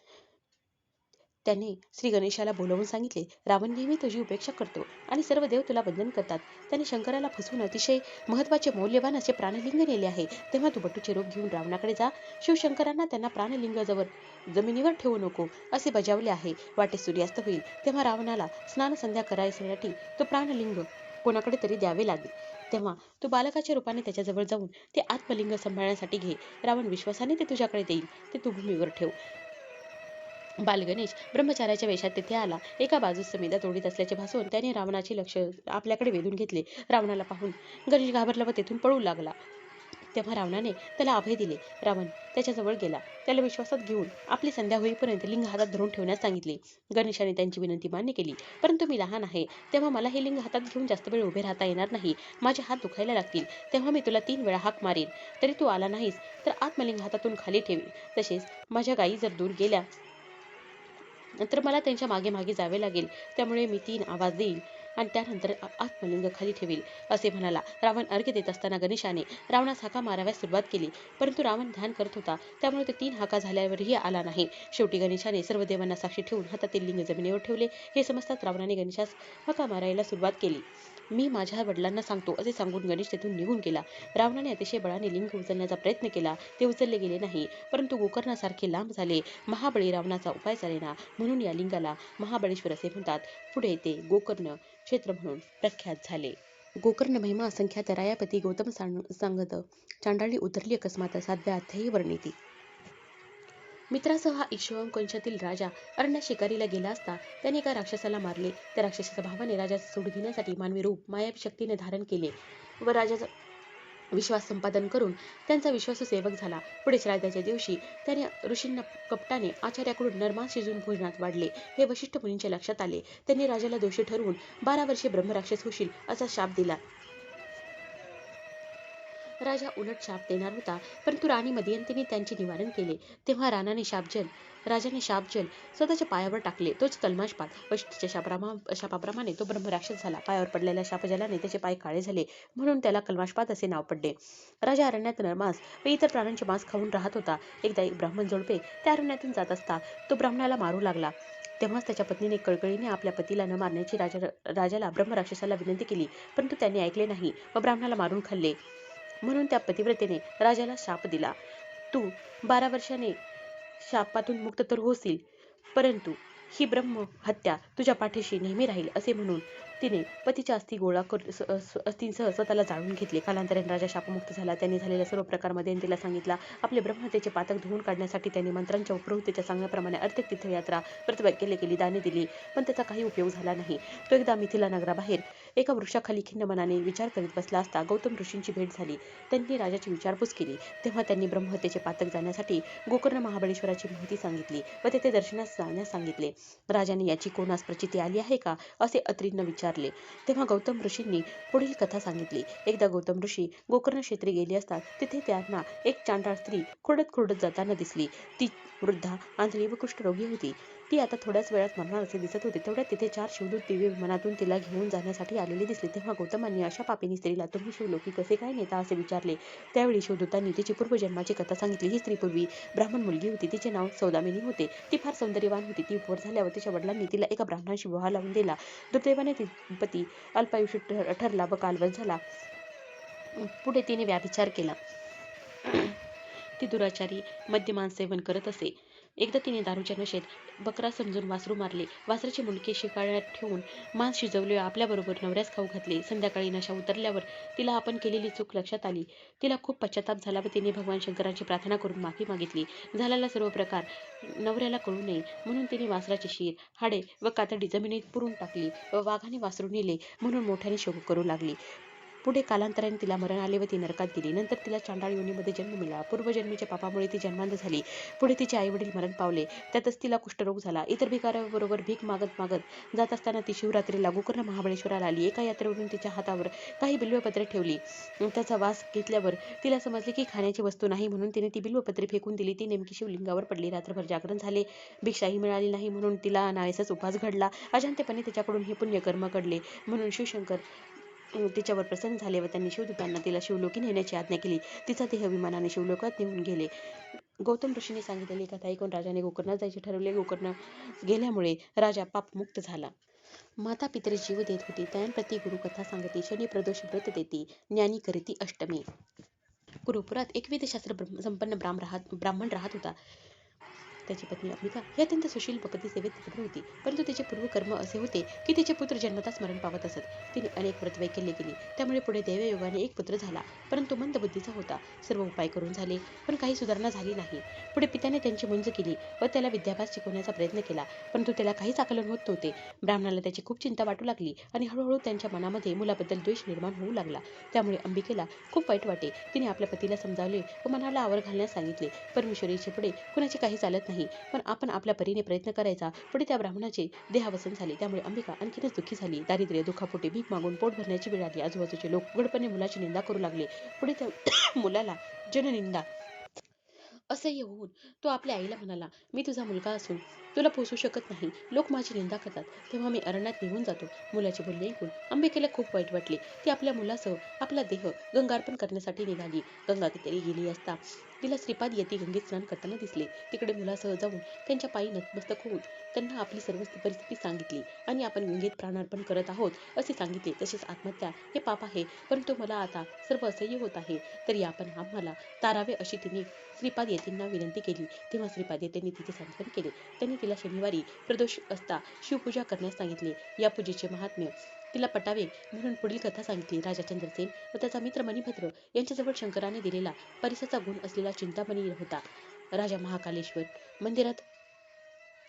त्याने श्री गणेशाला बोलवून सांगितले, रावण नेहमी तुझी उपेक्षा करतो आणि सर्व देव तुला वंदन करतात. त्याने शंकराला फसवून अतिशय महत्वाचे मौल्यवान असे प्राणलिंग नेले आहे. तेव्हा तू बटूचे रूप घेऊन रावणाकडे जा. शिवशंकरांना त्यांना प्राणलिंगाजवळ जमिनीवर ठेवू नको असे बजावले आहे. वाटे सूर्यास्त होईल तेव्हा रावणाला स्नानसंध्या करायसाठी तो प्राणलिंग कोणाकडे तरी द्यावे लागेल. तेव्हा तू बालकाच्या रूपाने त्याच्याजवळ जाऊन ते आत्मलिंग सांभाळण्यासाठी घे. रावण विश्वासाने ते तुझ्याकडे देईल. ते तू भूमीवर ठेव. बालगणेश ब्रह्मचार्याच्या वेशात तेथे आला. एका बाजूस समिधा तोडीत असल्याचे भासवून त्याने रावणाचे लक्ष आपल्याकडे वेधून घेतले. रावणाला पाहून गणेश घाबरला व तेथून पळू लागला. तेव्हा रावणाने त्याला अभय दिले. रावण त्याच्याजवळ गेला. त्याला विश्वासात घेऊन आपली संध्या होईपर्यंत लिंग हातात धरून ठेवण्यास सांगितले. गणेशाने त्यांची विनंती मान्य केली. परंतु मी लहान आहे, तेव्हा मला हे लिंग हातात घेऊन जास्त वेळ उभे राहता येणार नाही. माझे हात दुखायला लागतील. तेव्हा मी तुला 3 वेळा हाक मारेन, तरी तू आला नाहीस तर आत्मलिंग हातातून खाली ठेवेन. तसेच माझ्या गायी जर दूर गेल्या नंतर मला त्यांच्या मागे मागे जावे लागेल. त्यामुळे मी 3 आवाज देईल आणि त्यानंतर आत्मलिंग खाली ठेवील असे म्हणाला. रावण अर्घ्य देत असताना गणेशाने रावणास हाका माराव्यास सुरुवात केली. परंतु रावण ध्यान करत होता. त्यामुळे ते 3 हाका झाल्यावरही आला नाही. शेवटी गणेशाने सर्व देवांना साक्षी ठेवून हातातील लिंग जमिनीवर ठेवले. हे समजताच रावणाने गणेशास हाका मारायला सुरुवात केली. मी माझ्या वडिलांना सांगतो असे सांगून गणेश तेथून निघून गेला. रावणाने अतिशय बळाने लिंग उचलण्याचा प्रयत्न केला. ते उचलले गेले नाही, परंतु गोकर्णासारखे लांब झाले. महाबळी रावणाचा उपाय चालेना, म्हणून या लिंगाला महाबळेश्वर असे म्हणतात. पुढे ते गोकर्ण क्षेत्र म्हणून प्रख्यात झाले. गोकर्ण महिमा असंख्यात रायापती गौतम सांगत चांडाळी उतरली अकस्मात 7व्या अध्यायी वर्णिती. मित्रासह हा इक्ष्वाकुवंशातील राजा अरण्यात शिकारीला गेला असता त्याने एका राक्षसाला मारले. त्या राक्षसाच्या भावाने राजाचा सूड घेण्यासाठी मानवी रूप मायावी शक्तीने धारण केले व राजाचा विश्वास संपादन करून त्यांचा विश्वासू सेवक झाला. पुढे श्राद्धाच्या दिवशी त्याने ऋषींना कपटाने आचार्याकडून नरमांस शिजवून भोजनात वाढले. हे वशिष्ठ मुनींच्या लक्षात आले. त्यांनी राजाला दोषी ठरवून 12 वर्षे ब्रह्मराक्षस होशील असा शाप दिला. राजा उलट शाप देणार होता, परंतु राणी मदयंतीने त्यांचे निवारण केले. तेव्हा राजाने शापजल स्वतःच्या पायावर टाकले. तोच कल्माशपात. वशिष्ठाच्या शापाप्रमाणे तो ब्रह्मराक्षस झाला. पायावर पडलेल्या शापजलाने त्याचे पाय काळे झाले, म्हणून त्याला कल्माशपात असे नाव पडले. राजा अरण्यात नरमांस व इतर प्राण्यांचे मांस खाऊन राहत होता. एकदा एक ब्राह्मण जोडपे त्या अरण्यातून जात असता तो ब्राह्मणाला मारू लागला. तेव्हाच त्याच्या पत्नीने कळकळीने आपल्या पतीला न मारण्याची राजाला ब्रह्मराक्षसाला विनंती केली, परंतु त्यांनी ऐकले नाही व ब्राह्मणाला मारून खाल्ले. म्हणून त्या पतिव्रतेने राजाला शाप दिला, तू 12 वर्षाने शापातून मुक्त तर होशील, परंतु ही ब्रह्म हत्या तुझ्या पाठीशी नेहमी राहील असे म्हणून तिने पतीच्या अस्थिंसह स्वतःला जाळून घेतले. कालांतराने राजा शापमुक्त झाला. त्यांनी झालेला सर्व प्रकार मदयंतीला सांगितला. आपले ब्रह्महत्येचे पातक धुवून काढण्यासाठी त्यांनी मंत्रांच्या प्रवृत्तीच्या सांगण्याप्रमाणे अर्धेक तीर्थयात्रा व्रतभैकल्य केली, दाने दिली, पण त्याचा काही उपयोग झाला नाही. तो एकदा मिथिला नगराबाहेर एका वृक्षाखाली खिन्न मनाने विचार करीत बसला असता गौतम ऋषींची भेट झाली. त्यांनी राजाची विचारपूस केली. तेव्हा त्यांनी ब्रह्महत्येचे पातक जाण्यासाठी गोकर्ण महाबळेश्वराची माहिती सांगितली व तेथे दर्शनास जाण्यास सांगितले. राजाने याची कोणास प्रचिती आली आहे का असे अत्रींना विचारले. विचारले. तेव्हा गौतम ऋषींनी पुढील कथा सांगितली. एकदा गौतम ऋषी गोकर्ण क्षेत्री गेले असतात तिथे त्यांना एक चांडाळ स्त्री खुरडत खुरडत जाताना दिसली. ती वृद्धा, आंधळी व कुष्ठरोगी होती. ती आता थोड्याच वेळात मरणार असे दिसत होते. तेवढ्यात तिथे 4 शिवदूत दिव्य विमानातून तिला घेऊन जाण्यासाठी आलेले दिसले. तेव्हा गौतमांनी अशा पापिनी स्त्रीला तुम्ही शिवलोकी कसे काय नेता असे विचारले. त्यावेळी शिवदूतांनी तिची पूर्वजन्माची कथा सांगितली. ही स्त्री पूर्वी ब्राह्मण मुलगी होती. तिचे नाव सौदामिनी होते. ती फार सौंदर्यवान होती. ती उपवर झाल्यावर तिच्या वडिलांनी तिला एका ब्राह्मणाशी विवाह लावून दिला. दुर्दैवाने ती पती अल्पायुषी ठरला व कालवश झाला. पुढे तिने व्यभिचार केला. ती दुराचारी, मद्यपान सेवन करत असे. एकदा तिने दारूच्या नशेत बकरा समजून वासरू मारले. वासराचे मुंडके शिकाळ्यात ठेवून मांस शिजवले. आपल्याबरोबर नवऱ्यास खाऊ घातले. संध्याकाळी नशा उतरल्यावर तिला आपण केलेली चूक लक्षात आली. तिला खूप पश्चाताप झाला व तिने भगवान शंकरांची प्रार्थना करून माफी मागितली. झालेला सर्व प्रकार नवऱ्याला कळू नये म्हणून तिने वासराचे शीर, हाडे व कातडी जमिनीत पुरून टाकली व वाघाने वासरू नेले म्हणून मोठ्याने शोक करू लागली. पुढे कालांतराने तिला मरण आले व ती नरकात गेली. नंतर तिला चांडाळ योनीमध्ये जन्म मिळाला. पूर्वजन्मीच्या पापामुळे ती जन्मांध झाली. पुढे तिचे आईवडील मरण पावले. त्यातच तिला कुष्ठरोग झाला. इतर भिकाऱ्यांबरोबर भीक मागत मागत जात असताना ती शिवरात्रीला गोकर्ण महाबळेश्वराला आली. एका यात्रेवरून तिच्या हातावर काही बिल्वपत्रे ठेवली. त्याचा वास घेतल्यावर तिला समजले की खाण्याची वस्तू नाही म्हणून तिने ती बिल्वपत्रे फेकून दिली. ती नेमकी शिवलिंगावर पडली. रात्रभर जागरण झाले. भिक्षाही मिळाली नाही म्हणून तिला नायसच उपास घडला. अजाणतेपणे तिच्याकडून हे पुण्यकर्म घडले म्हणून शिवशंकर तिच्यावर प्रसन्न झाले व त्यांनी शिवदूतांना तिला शिवलोकी नेण्याची आज्ञा केली. तिचा देह विमानाने शिवलोकात नेऊन गेले. गौतम ऋषींनी सांगितलेली कथा ऐकून राजाने गोकर्णात जायचे ठरवले. गोकर्ण गेल्यामुळे राजा पापमुक्त झाला. माता पितरे जीव देत होती. त्यांप्रती गुरु कथा सांगती. शनी प्रदोष व्रत देती. ज्ञानी करीती अष्टमी. कुरुपुरात एक वेदशास्त्र संपन्न ब्राह्मण राहत होता. त्याची पत्नी अंबिका ही अत्यंत सुशील व पतिसेवेत तत्पर होती. परंतु तिचे पूर्वकर्म असे होते की तिचे पुत्र जन्मताच मरण पावत असत. तिने अनेक व्रतवैकल्ये केली. त्यामुळे पुढे दैवयोगाने एक पुत्र झाला. परंतु मंद बुद्धीचा होता. सर्व उपाय करून झाले पण काही सुधारणा झाली नाही. पुढे पित्याने त्यांची मुंज केली व त्याला विद्याभ्यास शिकवण्याचा प्रयत्न केला. परंतु त्याला काहीच आकलन होत नव्हते. ब्राह्मणाला त्याची खूप चिंता वाटू लागली आणि हळूहळू त्यांच्या मनामध्ये मुलाबद्दल द्वेष निर्माण होऊ लागला. त्यामुळे अंबिकेला खूप वाईट वाटे. तिने आपल्या पतीला समजावले व मनाला आवर घालण्यास सांगितले. परमेश्वरीचे पुढे कुणाचे काही चालत नाही पण आपण आपल्या परीने प्रयत्न करायचा. पुढे त्या ब्राह्मणाचे देहावसन झाले. त्यामुळे अंबिका आणखीनच दुःखी झाली. दारिद्र्य दुःखापोटी भीक मागून पोट भरण्याची वेळ आली. आजूबाजूचे लोक उघडपणे मुलाची निंदा करू लागले. पुढे त्या मुलाला जननिंदा असह्य होऊन तो आपल्या आईला म्हणाला, मी तुझा मुलगा असून तुला पोसू शकत नाही. लोक माझी निंदा करतात तेव्हा मी अरण्यात निघून जातो. मुलाचे बोलणे ऐकून अंबिकेला खूप वाईट वाटले. ती आपल्या मुलासह आपला देह गंगार्पण करण्यासाठी निघाली. गंगा तिथे गेली असता तिला श्रीपाद यती गंगेत स्नान करताना दिसले. तिकडे मुलासह जाऊन त्यांच्या पायी नतमस्तक होऊन त्यांना आपली सर्व परिस्थिती सांगितली आणि आपण गंगेत प्राणार्पण करत आहोत असे सांगितले. तसेच आत्महत्या हे पाप आहे परंतु मला आता सर्व असह्य होत आहे तरी आपण आम्हाला तारावे अशी तिने श्रीपाद येतींना विनंती केली. तेव्हा श्रीपाद येतींनी तिचे सांत्वन केले. त्यांनी तिला शनिवारी प्रदोष असता शिवपूजा करण्यास सांगितले. या पूजेचे महात्म्य तिला पटावे म्हणून पुढील कथा सांगितली. राजा चंद्रसेन व त्याचा मित्र मणिभद्र यांच्याजवळ शंकराने दिलेला परिसाचा गुण असलेला चिंतामणी होता. राजा महाकालेश्वर मंदिरात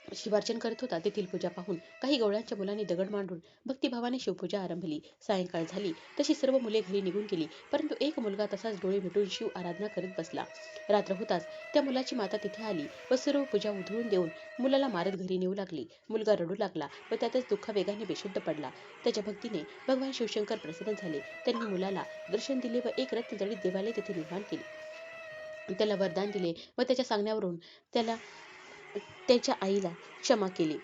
शिवार्चन करत होता. तेथील पूजा पाहून काही गवळ्यांच्या मुलांनी दगड मांडून भक्तिभावाने शिवपूजा आरंभली. सायंकाळ झाली तशी सर्व मुले घरी निघून गेली. परंतु एक मुलगा तसाच डोळे मिटून शिव आराधना करत बसला. रात्र होताच त्या मुलाची माता तिथे आली व सर्व पूजा उधळून देऊन मुलाला मारत घरी नेऊ लागली. मुलगा रडू लागला व त्यातच दुःखावेगाने बेशुद्ध पडला. त्याच्या भक्तीने भगवान शिवशंकर प्रसन्न झाले. त्यांनी मुलाला दर्शन दिले व एक रत्नजडित देवालय तेथे निर्माण केले. त्याला वरदान दिले व त्याच्या सांगण्यावरून त्याला त्याच्या आईला क्षमा केली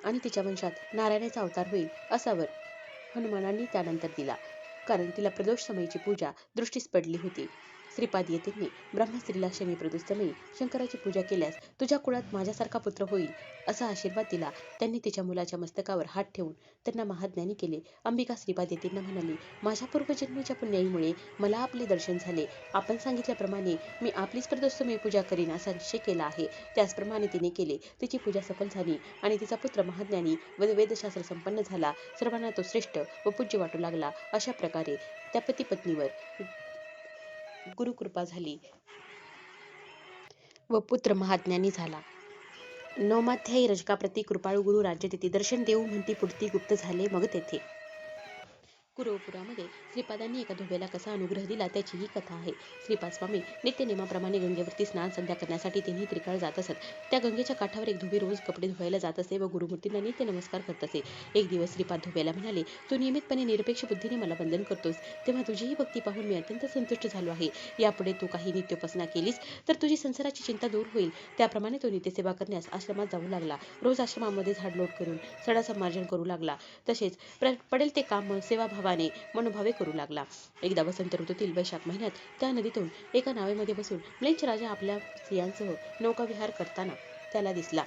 आणि तिच्या वंशात नारायणाचा अवतार होईल असा वर हनुमानांनी त्यानंतर दिला. कारण तिला प्रदोष समयीची पूजा दृष्टीस पडली होती. श्रीपाद येतींनी ब्रह्मस्त्रीला शनी प्रदोष समयी शंकराची पूजा केल्यास तुझ्या कुळात माझ्यासारखा पुत्र होईल असा आशीर्वाद दिला. त्यांनी तिच्या मुलाच्या मस्तकावर हात ठेवून त्यांना महाज्ञानी केले. अंबिका श्रीपाद येतींना म्हणाली, माझ्या पूर्वजन्मीच्या पुण्याईमुळे मला आपले दर्शन झाले. आपण सांगितल्याप्रमाणे मी आपलीच प्रदोष समयी पूजा करीन असा निश्चय केला आहे. त्याचप्रमाणे तिने केले. तिची पूजा सफल झाली आणि तिचा पुत्र महाज्ञानी व वेदशास्त्र संपन्न झाला. सर्वांना तो श्रेष्ठ व पूज्य वाटू लागला. अशा प्रकारे त्या पती पत्नीवर गुरुकृपा झाली व पुत्र महाज्ञानी झाला. नवमाध्यायी रजकाप्रती कृपाळू गुरु राज्य देती. दर्शन देऊ म्हणती पुढती गुप्त झाले मग तेथे. कुरुपुरामध्ये श्रीपादांनी एका धोब्याला कसा अनुग्रह दिला त्याची ही कथा आहे. श्रीपाद स्वामी नित्यनेमाप्रमाणे गंगेवरती स्नान संध्या करण्यासाठी तिन्ही त्रिकाळ जात असत. त्या गंगेच्या काठावर एक धोबी रोज कपडे धुवायला जात असे व गुरुमूर्तींना नित्य नमस्कार करत असे. एक दिवस श्रीपाद धोब्याला म्हणाले, तू नियमितपणे निरपेक्ष बुद्धीने मला वंदन करतोस, तेव्हा तुझी ही भक्ती पाहून मी अत्यंत संतुष्ट झालो आहे. यापुढे तू काही नित्योपासना केलीस तर तुझी संसाराची चिंता दूर होईल. त्याप्रमाणे तो नित्यसेवा करण्यास आश्रमात जाऊ लागला. रोज आश्रमामध्ये झाडलोट करून सडाचं मार्जन करू लागला. तसेच पडेल ते काम सेवाभावाने मनोभावे करू लागला. एकदा वसंत ऋतूतील वैशाख महिन्यात त्या नदीतून एका नावेमध्ये बसून म्लेच्छ राजा आपल्या स्त्रियांसह नौकाविहार करताना त्याला दिसला.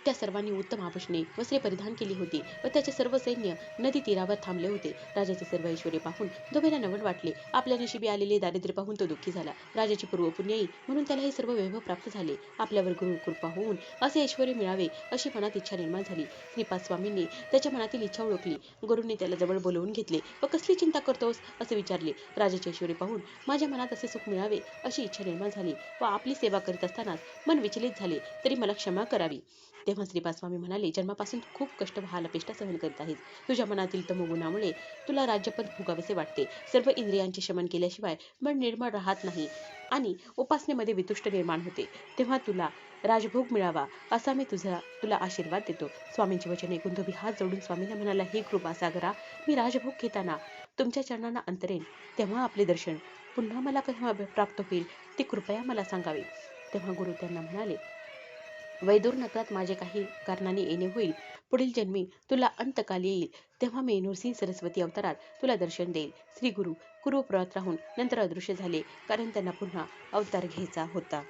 त्या सर्वांनी उत्तम आभूषणे वस्त्रे परिधान केली होती व त्याचे सर्व सैन्य नदी तीरावर थांबले होते. राजाचे सर्व ऐश्वर्य पाहून धोबीला नवल वाटले. आपल्या नशिबी आलेले दारिद्र्य पाहून तो दुःखी झाला. राजाची पूर्वपुण्याई म्हणून त्याला हे सर्व वैभव प्राप्त झाले. आपल्यावर गुरु कृपा होऊन असे ऐश्वर्य मिळावे अशी मनात इच्छा निर्माण झाली. श्रीपाद स्वामींनी त्याच्या मनातील इच्छा ओळखली. गुरूंनी त्याला जवळ बोलवून घेतले व कसली चिंता करतोस असे विचारले. राजाचे ऐश्वर्य पाहून माझ्या मनात असे सुख मिळावे अशी इच्छा निर्माण झाली व आपली सेवा करीत असतानाच मन विचलित झाले तरी मला क्षमा करावी. तेव्हा श्रीपाद स्वामी म्हणाले, जन्मापासून खूप कष्ट व हालअपेष्टा सहन करीत आहेस. तुझ्या मनातील तमोगुणामुळे तुला राज्यपद भोगावेसे वाटते. सर्व इंद्रियांचे शमन केल्याशिवाय मन निर्मळ राहत नाही आणि उपासनेमध्ये वितुष्ट निर्माण होते. तेव्हा तुला राजभोग मिळावा असा मी तुला आशीर्वाद देतो. स्वामींचे वचन ऐकून धोबी हात जोडून स्वामींना म्हणाला, हे कृपासागरा, मी राजभोग घेताना तुमच्या चरणांना अंतरेन, तेव्हा आपले दर्शन पुन्हा मला केव्हा प्राप्त होईल ते कृपया मला सांगावे. तेव्हा गुरु त्यांना म्हणाले, वैदूर नगरात माझे काही कारणाने येणे होईल. पुढील जन्मी तुला अंतकाल येईल, तेव्हा मी नृसिंह सरस्वती अवतारात तुला दर्शन देईल. श्री गुरु कुरुपुरात राहून नंतर अदृश्य झाले, कारण त्यांना पुन्हा अवतार घ्यायचा होता.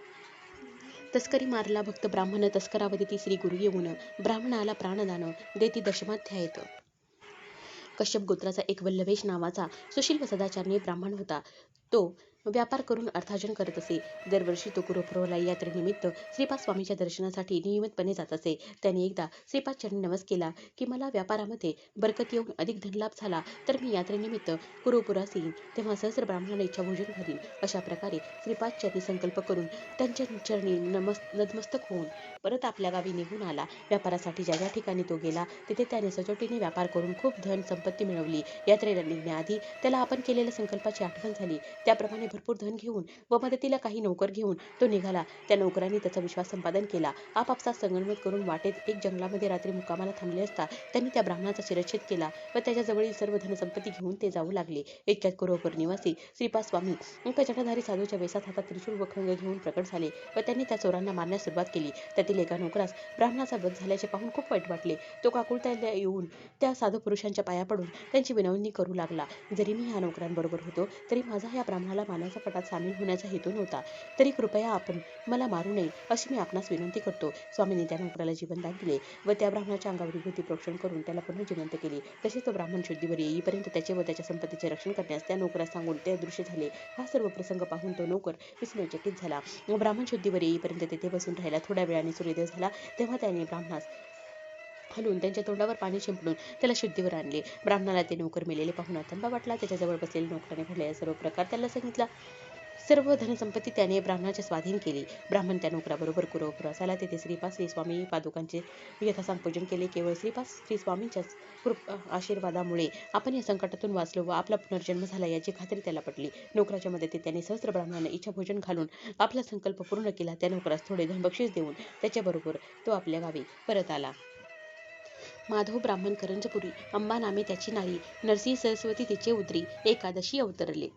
तस्करी मारला भक्त ब्राह्मण तस्करावदिती श्री गुरु येऊन, ब्राह्मणाला प्राणदान देती दशमाध्यायत. कश्यप गोत्राचा एक वल्लभेश नावाचा सुशील व सदाचारी ब्राह्मण होता. तो व्यापार करून अर्थार्जन करत असे. दरवर्षी तो कुरुपुराला यात्रेनिमित्त श्रीपाद स्वामींच्या दर्शनासाठी नियमितपणे जात असे. त्याने एकदा श्रीपाद चरणी नमस केला की मला व्यापारामध्ये बरकत येऊन अधिक धनलाभ झाला तर मी यात्रेनिमित्त कुरुपुरास येईन, तेव्हा सहस्र ब्राह्मणांना इच्छाभोजन घालीन. अशा प्रकारे श्रीपाद चरणी संकल्प करून त्यांच्या चरणी नतमस्तक होऊन परत आपल्या गावी निघून आला. व्यापारासाठी ज्या ज्या ठिकाणी तो गेला तिथे त्याने सचोटीने व्यापार करून खूप धन संपत्ती मिळवली. यात्रेला निघण्याआधी त्याला आपण केलेल्या संकल्पाची आठवण झाली. त्याप्रमाणे भरपूर धन घेऊन व मदतीला काही नौकर घेऊन तो निघाला. त्या नौकरांनी त्याचा विश्वास संपादन केला. आपापसात संगनमत करून वाटेत एक जंगलामध्ये रात्री मुक्कामाला थांबले असता त्यांनी त्या ब्राह्मणाचा शिरच्छेद केला व त्याच्या जवळील सर्व धनसंपत्ती घेऊन ते जाऊ लागले. इतक्यात कुरुपूर निवासी श्रीपाद स्वामी एका जटाधारी साधूच्या वेशात हातात त्रिशूळ व खंग घेऊन प्रकट झाले व त्यांनी त्या चोरांना मारण्यास सुरुवात केली. त्यातील एका नौकरास ब्राह्मणाचा वध झाल्याचे पाहून खूप वाईट वाटले. तो काकुळताला येऊन त्या साधू पुरुषांच्या पाया पडून त्यांची विनवणी करू लागला. जरी मी ह्या नौकरांबरोबर होतो तरी माझा ह्या ब्राह्मणाला मारण्याच्या पटात सामील होण्याचा हेतू नव्हता. तरी कृपया आपण मला मारू नये अशी मी आपणास विनंती करतो. स्वामींनी त्या नौकराला जीवनदान दिले व त्या ब्राह्मणाच्या अंगावर विभूती प्रोक्षण करून त्याला पुन्हा जिवंत केले. तसेच तो ब्राह्मण शुद्धीवर येईपर्यंत त्याचे व त्याच्या संपत्तीचे रक्षण करण्यास त्या नौकरास सांगून ते अदृश्य झाले. हा सर्व प्रसंग पाहून तो नौकर विस्मयचकित झाला. ब्राह्मण शुद्धीवर येईपर्यंत तेथे बसून राहिला. थोड्या वेळाने सूर्योदय झाला तेव्हा त्याने ब्राह्मणास हलवून त्यांच्या तोंडावर पाणी शिंपडून त्याला शुद्धीवर आणले. ब्राह्मणाला ते नौकर मेलेले पाहून अथंबा वाटला. त्याच्याजवळ बसलेल्या नौकराने घडलेला सर्व प्रकार त्याला सांगितला. सर्व धनसंपत्ती त्याने ब्राह्मणाच्या स्वाधीन केली. ब्राह्मण त्या नौकराबरोबर कुरुपुरास आला. तेथे श्रीपाद श्री स्वामी पादुकांचे यथासांग पूजन केले. केवळ श्रीपाद श्री स्वामींच्याच आशीर्वादामुळे आपण या संकटातून वाचलो व आपला पुनर्जन्म झाला याची खात्री त्याला पटली. नौकराच्या मदतीने त्याने सहस्र ब्राह्मणांना इच्छाभोजन घालून आपला संकल्प पूर्ण केला. त्या नौकरास थोडे धन बक्षीस देऊन त्याच्याबरोबर तो आपल्या गावी परत आला. माधव ब्राह्मण करंजपुरी, अंबा नामे त्याची नारी, नरसिंह सरस्वती तिचे उतरी, एकादशी अवतरले.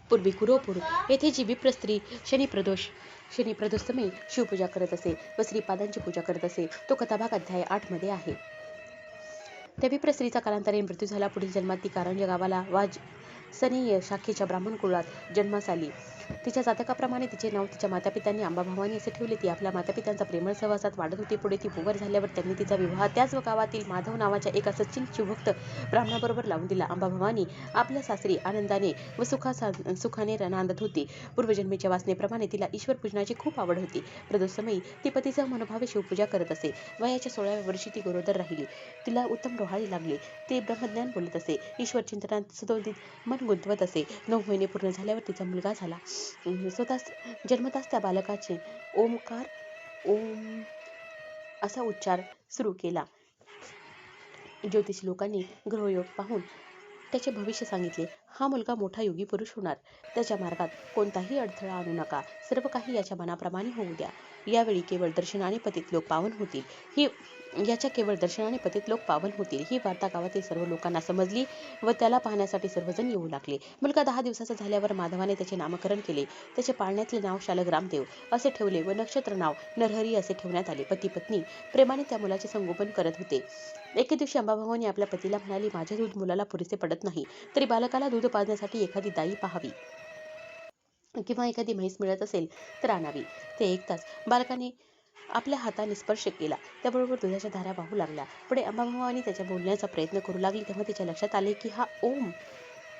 पूर्वी कुरुपूर येथे जी विप्र स्त्री शनिप्रदोषमयी शिवपूजा करत असे व श्रीपादांची पूजा करत असे तो कथाभाग अध्याय 8 मध्ये आहे. त्या विप्र स्त्रीचा कालांतराने मृत्यू झाला. पुढील जन्मात ती कारंज गावाला वाजसनेय शाखेच्या ब्राह्मण कुळात जन्मास आली. तिच्या जातकाप्रमाणे तिचे नाव तिच्या मातापित्यांनी अंबाभवानी असे ठेवले. ती आपल्या मातापित्यांचा प्रेमळ सहवासात वाढत होती. पुढे ती पोवर झाल्यावर त्यांनी तिचा विवाह त्याच गावातील माधव नावाच्या एका सच्चिन शिवभक्त ब्राह्मणाबरोबर लावून दिला. अंबाभवानी आपल्या सासरी आनंदाने व सुखाने नांदत होती. पूर्वजन्मीच्या वासनेप्रमाणे तिला ईश्वर पूजनाची खूप आवड होती. प्रदोषसमयी ती पतीसह मनोभावे शिवपूजा करत असे. वयाच्या 16व्या वर्षी ती गरोदर राहिली. तिला उत्तम डोहाळे लागले. ते ब्रह्मज्ञान बोलत असे. ईश्वर चिंतनात सदोदित मन गुंतवत असे. 9 महिने पूर्ण झाल्यावर तिचा मुलगा झाला. जन्मताच त्या बालकाचे ओम असा उच्चार सुरू केला. ज्योतिषी लोकांनी ग्रहयोग पाहून त्याचे भविष्य सांगितले. हा मुलगा मोठा योगी पुरुष होणार. त्याच्या मार्गात कोणताही अडथळा आणू नका. सर्व काही याच्या मनाप्रमाणे होऊ द्या. यावेळी केवळ दर्शनाने पतित लोक पावन होतील. ही वार्ता गावातील सर्व लोकांना समजली व त्याला पाहण्यासाठी सर्वजण येऊ लागले. मुलगा 10 दिवसाचा झाल्यावर माधवाने त्याचे नामकरण केले. त्याचे पाळण्यातले नाव शालग रामदेव असे ठेवले व नक्षत्र नाव नरहरी असे ठेवण्यात आले. पती पत्नी प्रेमाने त्या मुलाचे संगोपन करत होते. एके दिवशी अंबाभवानी आपल्या पतीला म्हणाली, माझे दूध मुलाला पुरेसे पडत नाही, तरी बालकाला दूध पाजण्यासाठी एखादी दाई पाहावी किंवा एखादी म्हैस मिळत असेल तर आणावी. ते ऐकताच बालकाने आपल्या हाताने स्पर्श केला. त्याबरोबर दुधाच्या धारा वाहू लागल्या. पुढे अंबाभवानी त्याच्या बोलण्याचा प्रयत्न करू लागली तेव्हा तिच्या लक्षात आले की हा ओम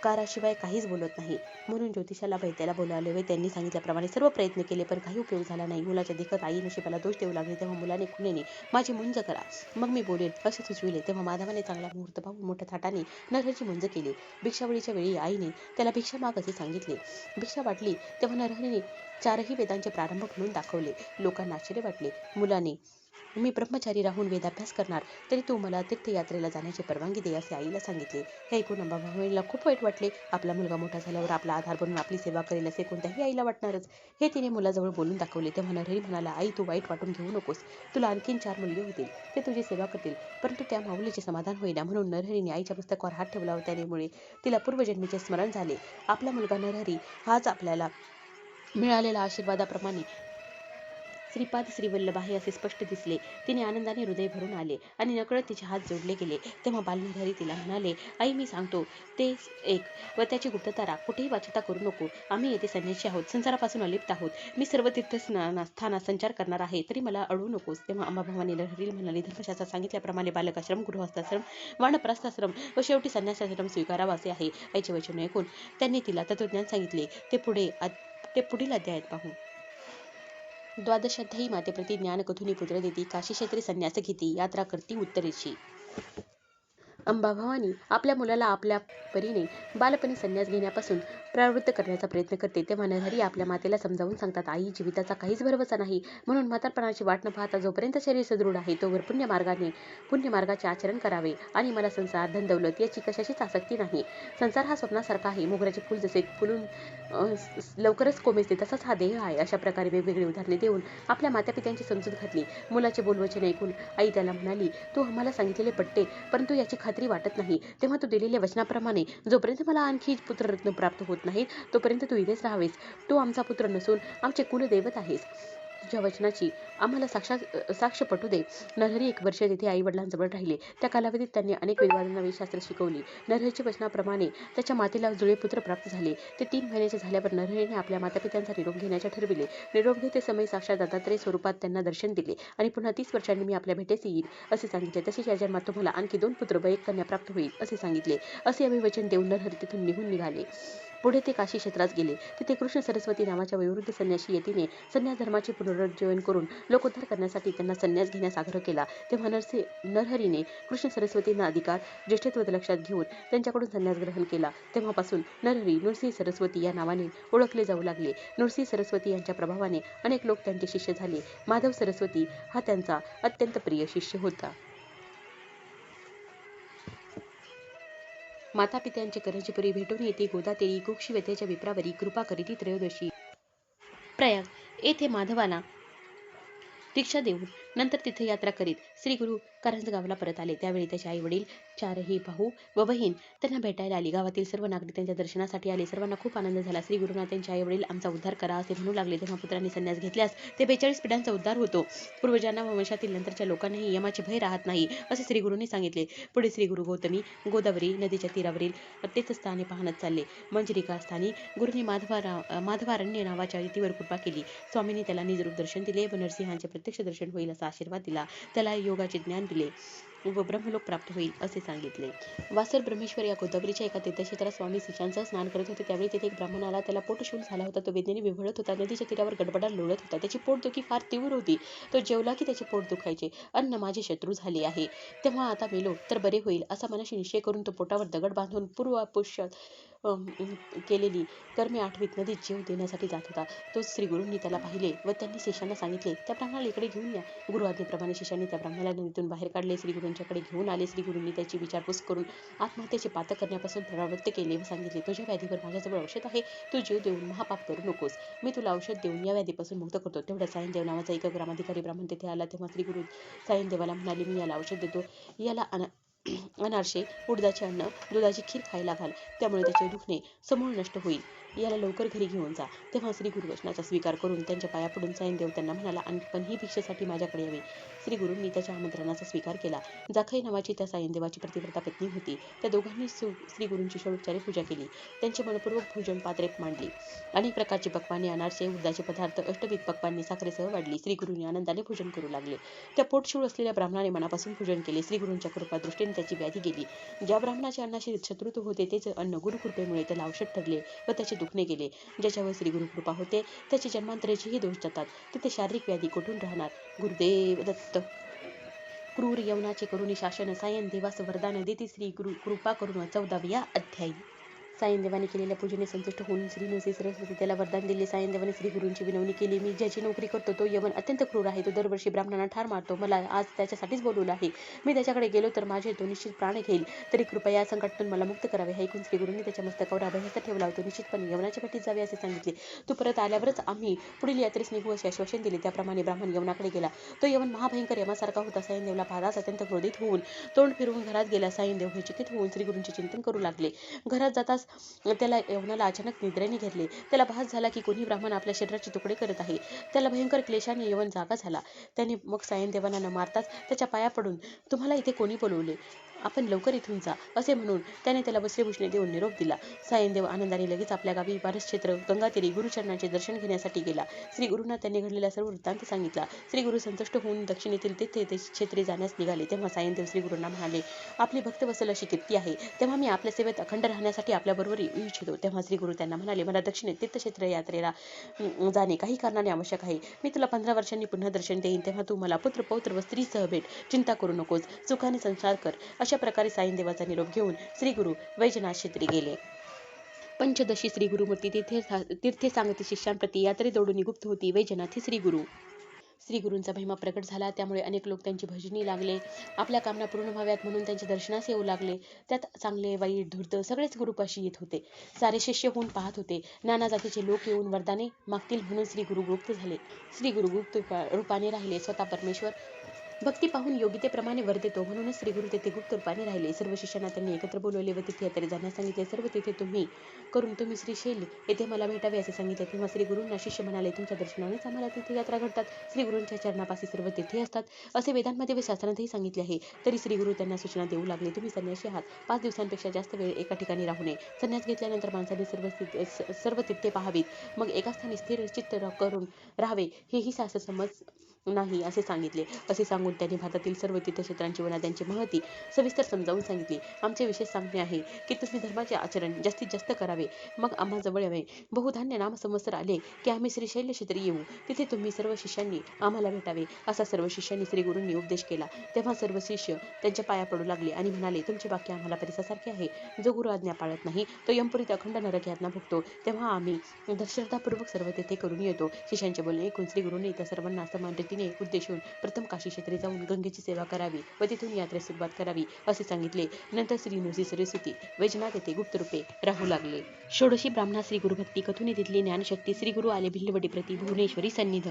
काराशिवाय काहीच बोलत नाही. म्हणून ज्योतिषाला वैद्याला बोलावले व त्यांनी सांगितल्याप्रमाणे सर्व प्रयत्न केले, पण काही उपयोग झाला नाही. मुलाच्या देखत आई नशिबाला दोष देऊ लागली. तेव्हा मुलाने खुणेने माझी मुंज करा, मग मी बोलेन असे सुचविले. तेव्हा माधवाने चांगला मुहूर्त पाहून मोठ्या थाटाने नरहरीची मुंज केली. भिक्षावळीच्या वेळी आईने त्याला भिक्षा माग असे सांगितले. भिक्षा वाटली तेव्हा नरहरीने 4ही वेदांचे प्रारंभ म्हणून दाखवले. लोकांना आश्चर्य वाटले. मुलाने मी ब्रह्मचारी राहून वेदाभ्यास करणार, तरी तू मला तीर्थयात्रेला जाण्याची परवानगी दे असे आईला सांगितले. हे ऐकून अंबाभवानीला खूप वाईट वाटले. आपला मुलगा मोठा झाल्यावर आपला आधार बनून आपली सेवा करेल असे कोणत्याही आईला वाटणारच. हे तिने मुलाजवळ बोलून दाखवले. तेव्हा नरहरी म्हणाला, आई तू वाईट वाटून घेऊ नकोस. तुला आणखीन 4 मुलगे होतील. ते तुझी सेवा करतील, परंतु त्या माऊलीचे समाधान होईना. म्हणून नरहरीने आईच्या मस्तकावर हात ठेवला व त्यामुळे तिला पूर्वजन्मीचे स्मरण झाले. आपला मुलगा नरहरी हाच आपल्याला मिळालेल्या आशीर्वादाप्रमाणे श्रीपाद श्रीवल्लभ आहे असे स्पष्ट दिसले. तिने आनंदाने हृदय भरून आले आणि नकळत तिचे हात जोडले गेले. तेव्हा बालनरहरी तिला म्हणाले, आई मी सांगतो तेच ऐक व त्याची गुप्तता राख. कुठेही वाच्यता करू नको. आम्ही येथे संन्यासी आहोत, संसारापासून अलिप्त आहोत. मी सर्व तीर्थस्थानात संचार करणार आहे, तरी मला अडवू नकोस. तेव्हा अंबाभवानी नरहरीला म्हणाली, धर्मशास्त्रात सांगितल्याप्रमाणे बालकाश्रम, गृहस्थाश्रम, वानप्रस्थाश्रम व शेवटी संन्यासाश्रम स्वीकारावा असे आहे. आईचे वचन ऐकून त्यांनी तिला तत्वज्ञान सांगितले. ते पुढील अध्यायात पाहू. द्वादशाध्यायी मातेप्रती ज्ञानकथुनी पुत्र देती, काशी क्षेत्री संन्यास घेती, यात्रा करती उत्तरेची. अंबाभवानी आपल्या मुलाला आपल्या परीने बालपणी संन्यास घेण्यापासून प्रवृत्त करण्याचा प्रयत्न करते. तेव्हा नरहरी आपल्या मातेला समजावून सांगतात, आई जीविताचा काहीच भरवसा नाही, म्हणून म्हातारपणाची वाट न पाहता जोपर्यंत शरीर सदृढ आहे तोवर पुण्यमार्गाचे आचरण करावे. आणि मला संसार, धनदौलत याची कशाचीच आसक्ती नाही. संसार हा स्वप्नासारखा आहे. मोगऱ्याचे फूल जसे फुलून लवकरच कोमेजते तसाच हा देह आहे. अशा प्रकारे वेगवेगळी उदाहरणे देऊन आपल्या मातापित्यांची समजूत घातली. मुलाचे बोलवचन ऐकून आई त्याला म्हणाली, तू आम्हाला सांगितलेले पटते, परंतु याची खात्री वाटत नाही. तेव्हा तू दिलेल्या वचनाप्रमाणे जोपर्यंत मला आणखी पुत्ररत्न प्राप्त होत नाहीत तोपर्यंत तू इथेच राहावेस. तू आमचा पुत्र नसून आमचे कुलदैवत आहेस. तुझ्या वचनाची आम्हाला साक्ष पटू दे. नरहरी 1 वर्ष तिथे आई वडिलांजवळ राहिले. त्या कालावधीत त्यांनी अनेक वेदांना वेदशास्त्र शिकवली. नरहरीच्या वचनाप्रमाणे त्याच्या मातेला जुळे पुत्र प्राप्त झाले. ते 3 महिन्याचे झाल्यावर नरहरीने आपल्या मातापित्यांचा निरोप घेण्याचे ठरविले. निरोप घेते समय साक्षात दत्तात्रय स्वरूपात त्यांना दर्शन दिले आणि पुन्हा 30 वर्षांनी मी आपल्या भेटीस येईल असे सांगितले. तसेच या जन्मात तुम्हाला आणखी 2 पुत्र व 1 कन्या प्राप्त होईल असे सांगितले. असे अभिवचन देऊन नरहरी तिथून निघून निघाले. पुढे ते काशी क्षेत्रात गेले. तिथे कृष्ण सरस्वती नावाच्या वयोवृद्ध संन्यासी यतीने संन्यास धर्माचे पुनरुज्जीवन करून लोकोद्धार करण्यासाठी त्यांना संन्यास घेण्यास आग्रह केला. तेव्हा नरहरीने कृष्ण सरस्वतींना अधिकार ज्येष्ठत्व लक्षात घेऊन त्यांच्याकडून संन्यास ग्रहण केला. तेव्हापासून नरहरी नृसिंह सरस्वती या नावाने ओळखले जाऊ लागले. नृसिंह सरस्वती यांच्या प्रभावाने अनेक लोक त्यांचे शिष्य झाले. माधव सरस्वती हा त्यांचा अत्यंत प्रिय शिष्य होता. मातापित्यांचे करंजीपुरी भेटून येथे गोदातेरी कुक्षिवतेच्या विप्रावरी कृपा करीती त्रयोदशी. प्रयाग येथे माधवाला दीक्षा देऊन नंतर तीर्थयात्रा करीत श्री गुरु कारंजगावला परत आले. त्यावेळी त्याचे आई वडील 4ही भाऊ व बहीण त्यांना भेटायला आली. गावातील सर्व नागरिक त्यांच्या दर्शनासाठी आले. सर्वांना खूप आनंद झाला. श्री गुरुनाथ त्यांचे आई वडील आमचा उद्धार करा असे म्हणू लागले. तेव्हा पुत्रांनी संन्यास घेतल्यास ते 42 पिढ्यांचा उद्धार होतो. पूर्वजांना व वंशातील नंतरच्या लोकांनाही यमाचे भय राहत नाही असे श्री गुरूंनी सांगितले. पुढे श्री गुरु गौतमी गोदावरी नदीच्या तीरावरील तीर्थस्थाने पाहत चालले. मंजरिका स्थानी गुरूंनी माधवारण्य नावाच्या यतीवर कृपा केली. स्वामींनी त्याला निजरूप दर्शन दिले व नरसिंहांचे प्रत्यक्ष दर्शन होईल असा आशीर्वाद दिला. त्याला योगाचे ज्ञान दिले व ब्रह्मलोक प्राप्त होईल असे सांगितले. वासर ब्रह्मेश्वर या गोदावरीच्या एका तीर्थक्षेत्रात स्वामी शिष्यांसह स्नान करत होते. त्यावेळी तेथे एक ब्राह्मण आला. त्याला पोटशूल झाला होता. तो वेदनेने विव्हळत होता. नदीच्या तीरावर गडबडाट लोळत होता. त्याची पोटदुखी फार तीव्र होती. तो जेवला की त्याचे पोट दुखायचे. अन्न माझे शत्रू झाले आहे, तेव्हा आता मेलो तर बरे होईल असा मनाशी निश्चय करून तो पोटावर दगड बांधून पूर्वापुष्यात केलेली कर्मे आठवीत नदीत जीव देण्यासाठी जात होता. तो श्री गुरूंनी त्याला पाहिले व त्यांनी शिष्यांना सांगितले, त्या ब्राह्मणाला इकडे घेऊन या. गुरु आज्ञेप्रमाणे शिष्यांनी त्या ब्राह्मणाला नदीतून बाहेर काढले. श्री गुरूंच्या गुरूंच्याकडे घेऊन आले. श्री गुरूंनी त्याची विचारपूस करून आत्महत्येचे पातक करण्यापासून परावृत्त केले व सांगितले, तुझ्या व्याधीवर माझ्याजवळ औषध आहे. तू जीव देऊन महापाप करू नकोस. मी तुला औषध देऊन या व्याधीपासून मुक्त करतो. तेवढ्या सायनदेव नावाचा एक ग्रामाधिकारी ब्राह्मण तेथे आला. तेव्हा श्री गुरु सायनदेवाला म्हणाले, मी याला औषध देतो. याला अनारसे, उडदाचे अन्न, दुधाची खीर खायला घाल, त्यामुळे त्याचे दुखणे समूळ नष्ट होईल. याला लवकर घरी घेऊन जा. तेव्हा श्री गुरु वचनाचा स्वीकार करून त्यांच्या पाया पडून सायनदेव त्यांना म्हणाला, आणखीनही भिक्षेसाठी माझ्याकडे यावे. श्री गुरूंनी त्याच्या आमंत्रणाचा स्वीकार केला. जाखई नावाची त्या सायनदेवाची प्रतिव्रता पत्नी होती. त्या दोघांनी श्री गुरूंची षोडोपचारे पूजा केली. त्यांचे मनपूर्वक भोजन पात्रे मांडली. अनेक प्रकारची पक्वाने, अनारसे, उडदाचे पदार्थ अष्टविध पक्वांनी साखरेसह वाढली. श्री गुरूंनी आनंदाने भोजन करू लागले. त्या पोटशूळ असलेल्या ब्राह्मणाने मनापासून पूजन केले. श्री गुरूंच्या कृपादृष्टीने त्याची व्याधी गेली. ज्या ब्राह्मणाचे अन्नाशी शत्रुत्व होते तेच अन्न गुरुकृपेमुळे त्याला औषध ठरले व त्याचे दुखणे गेले. ज्याच्यावर श्री गुरु कृपा होते त्याचे जन्मांतरेचेही दोष जातात. तिथे शारीरिक व्याधी कुठून राहणार. गुरुदेव दत्त. क्रूर यवनाचे करुणी शासन सायन देवास वरदान देती श्री गुरु कृपा करून 14व्या अध्यायी. सायनदेवाने केलेल्या पूजेने संतुष्ट होऊन श्री नृसिंह सरस्वती त्याला वरदान दिले. सायनदेवाने श्री गुरूंची विनवणी केली, मी ज्याची नोकरी करतो तो यवन अत्यंत क्रूर आहे. तो दरवर्षी ब्राह्मणांना ठार मारतो. मला आज त्याच्यासाठीच बोलवलं आहे. मी त्याच्याकडे गेलो तर माझे तो निश्चित प्राण घेईल. तरी कृपया या संकटातून मला मुक्त करावे. हे ऐकून श्री गुरूंनी त्याच्या मस्तकावर अभयहस्त ठेवला. तो निश्चितपणे यवनाच्या भेटीत जावे असे सांगितले. तू परत आल्यावरच आम्ही पुढील यात्रेस निघू असे आश्वासन दिले. त्याप्रमाणे ब्राह्मण यवनाकडे गेला. तो यवन महाभयंकर यमासारखा होता. सायनदेवला पाहताच अत्यंत क्रोधित होऊन तोंड फिरवून घरात गेला. सायनदेव भयचकित होऊन श्री गुरूंचे चिंतन करू लागले. घरात जाताच त्याला यवनाला अचानक निद्रेने घेतले. त्याला भास झाला की कोणी ब्राह्मण आपल्या शरीराचे तुकडे करत आहे. त्याला भयंकर क्लेशाने यवन जागा झाला. त्याने मग सायनदेवांना न मारताच त्याच्या पाया पडून, तुम्हाला इथे कोणी बोलवले, आपण लवकर इथून जा असे म्हणून त्याने त्याला वस्त्रभूषणे देऊन निरोप दिला. सायनदेव आनंदाने लगेच आपल्या गावी पारसक्षेत्र गंगातीरी गुरुचरणांचे दर्शन घेण्यासाठी गेला. श्री गुरूंना त्यांनी घडलेला सर्व वृत्तांत सांगितला. श्री गुरु संतुष्ट होऊन दक्षिणेतील तीर्थक्षेत्री जाण्यास निघाले. तेव्हा सायनदेव श्री गुरूंना म्हणाले, आपली भक्तवत्सल अशी कीर्ती आहे, तेव्हा मी आपल्या सेवेत अखंड राहण्यासाठी आपल्याबरोबर येऊ इच्छितो. तेव्हा श्री गुरु त्यांना म्हणाले, मला दक्षिणेत तीर्थक्षेत्र यात्रेला जाणे काही कारणाने आवश्यक आहे. मी तुला 15 वर्षांनी पुन्हा दर्शन देईन. तेव्हा तू मला पुत्र, पौत्र व स्त्रीसह भेट. चिंता करू नकोस. सुखाने संसार कर. अशा प्रकारे सायनदेवाचा निरोप घेऊन श्री गुरु वैजनाथ क्षेत्री गेले. पंचदशी श्री गुरुमूर्ती तीर्थे सांगती शिष्यांप्रती यात्रे दौडून गुप्त होती. वैजनाथी श्री गुरु. श्री गुरूंचा महिमा प्रकट झाला. त्यामुळे अनेक लोक त्यांची भजनी लागले. आपल्या कामना पूर्ण व्हाव्यात म्हणून त्यांच्या दर्शनास येऊ लागले. त्यात चांगले, वाईट, धूर्त सगळेच गुरुपाशी येत होते. सारे शिष्य होऊन पाहत होते. नाना जातीचे लोक येऊन वरदाने मागतील म्हणून श्री गुरु गुप्त झाले. श्री गुरु गुप्त रूपाने राहिले. स्वतः परमेश्वर भक्ती पाहून योग्यतेप्रमाणे वर देतो म्हणूनच श्री गुरु तेथे गुप्त रूपाने राहिले. सर्व शिष्यांना त्यांनी एकत्र बोलवले व तिथे यात्रेत जाण्यास सांगितले. सर्व तिथे तुम्ही श्रीशैल येथे मला भेटावे असे सांगितले. तेव्हा श्री गुरूंना शिष्य म्हणाले, तुमच्या दर्शनानेच आम्हाला तीर्थयात्रा घडतात. श्री गुरूंच्या चरणापाशी सर्व तीर्थे असतात असे वेदांमध्ये व शास्त्रांतही सांगितले आहे. तरी श्री गुरु त्यांना सूचना देऊ लागले, तुम्ही संन्यासी आहात. 5 दिवसांपेक्षा जास्त वेळ एका ठिकाणी राहू नये. संन्यास घेतल्यानंतर माणसाने सर्व तीर्थे पाहावीत. मग एका स्थानी स्थिर चित्त करून राहावे, हेही शास्त्र समज नाही असे सांगितले. असे सांगून त्यांनी भारतातील सर्व तीर्थक्षेत्रांची व नद्यांची महती सविस्तर समजावून सांगितली. आमचे विशेष सांगणे आहे की तुम्ही धर्माचे आचरण जास्तीत जास्त करावे. मग आम्हा जवळ यावे. बहुधान्य नाम संवत्सर आले की आम्ही श्रीशैल क्षेत्री येऊ. तिथे तुम्ही सर्व शिष्यांनी आम्हाला भेटावे. असा सर्व शिष्यांनी श्री गुरूंनी उपदेश केला. तेव्हा सर्व शिष्य त्यांच्या पाया पडू लागले आणि म्हणाले, तुमचे वाक्य आम्हाला परिसासारखे आहे. जो गुरु आज्ञा पाळत नाही तो यमपुरीत अखंड नरक यातना भोगतो. तेव्हा आम्ही श्रद्धापूर्वक सर्व तेथे करून येतो. शिष्यांचे बोलणे ऐकून श्री गुरूंनी त्या सर्वांना समान रीतीने उद्देशून प्रथम काशी क्षेत्री जाऊन गंगेची सेवा करावी व तिथून यात्रेस सुरुवात करावी असे सांगितले. नंतर श्री नृसिंह सरस्वती वैजनाथ येथे गुप्त रूपे राहू लागले. षोडशी ब्राह्मणा श्री गुरुभक्ती कथुनी तिथली ज्ञानशक्ती. श्री गुरु आले भिल्लवडी प्रति भुवनेश्वरी सन्निध.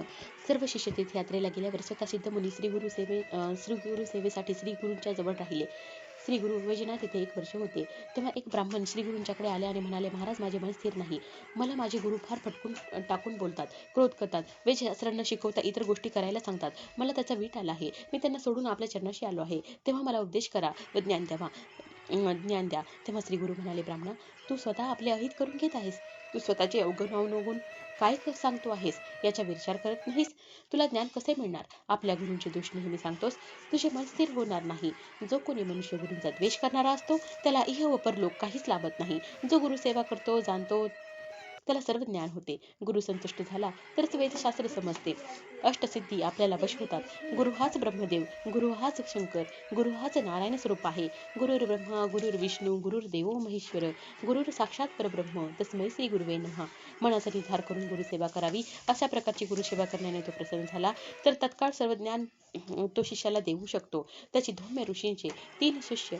सर्व शिष्य तीर्थ यात्रेला गेल्यावर स्वतः सिद्ध मुनी श्री गुरु सेवेसाठी श्री गुरूंच्या जवळ राहिले. श्री गुरु वैजनाथ येथे 1 वर्ष होते. तेव्हा एक ब्राह्मण श्री गुरूंच्याकडे आले आणि म्हणाले, महाराज, माझे मन स्थिर नाही. मला माझे गुरु फार फटकून टाकून बोलतात, क्रोध करतात, वेदशास्त्र न शिकवता इतर गोष्टी करायला सांगतात. मला त्याचा वीट आला आहे. मी त्यांना सोडून आपल्या चरणाशी आलो आहे. तेव्हा मला उपदेश करा व ज्ञान द्या. तेव्हा श्री गुरु म्हणाले, ब्राह्मणा, तू स्वतः आपले अहित करून घेत आहेस. तू स्वतःचे अवगुण काय सांगतो आहेस याचा विचार करत नाहीस. तुला ज्ञान कसे मिळणार? आपल्या गुरूंचे दोष नेहमी सांगतोस. तुझे मन स्थिर होणार नाही. जो कोणी मनुष्य गुरूंचा द्वेष करणारा असतो त्याला इह व परलोक काहीच लाभत नाही. जो गुरु सेवा करतो, जाणतो, त्याला सर्व ज्ञान होते. गुरु संतुष्ट झाला तरच वेदशास्त्र समजते. अष्टसिद्धी आपल्याला वश होतात. गुरु हाच ब्रह्मदेव, गुरु हाच शंकर, गुरु हाच नारायण स्वरूप आहे. गुरुर ब्रह्मा गुरुर्विष्णू गुरुर्देवो महेश्वर, गुरुर साक्षात परब्रह्म तस्मै श्री गुरुवे नमः. मनाचा निर्धार करून गुरुसेवा करावी. अशा प्रकारची गुरुसेवा करण्याने तो प्रसन्न झाला तर तत्काळ सर्व ज्ञान तो शिष्याला देऊ शकतो. त्याची धौम्य ऋषींचे 3 शिष्य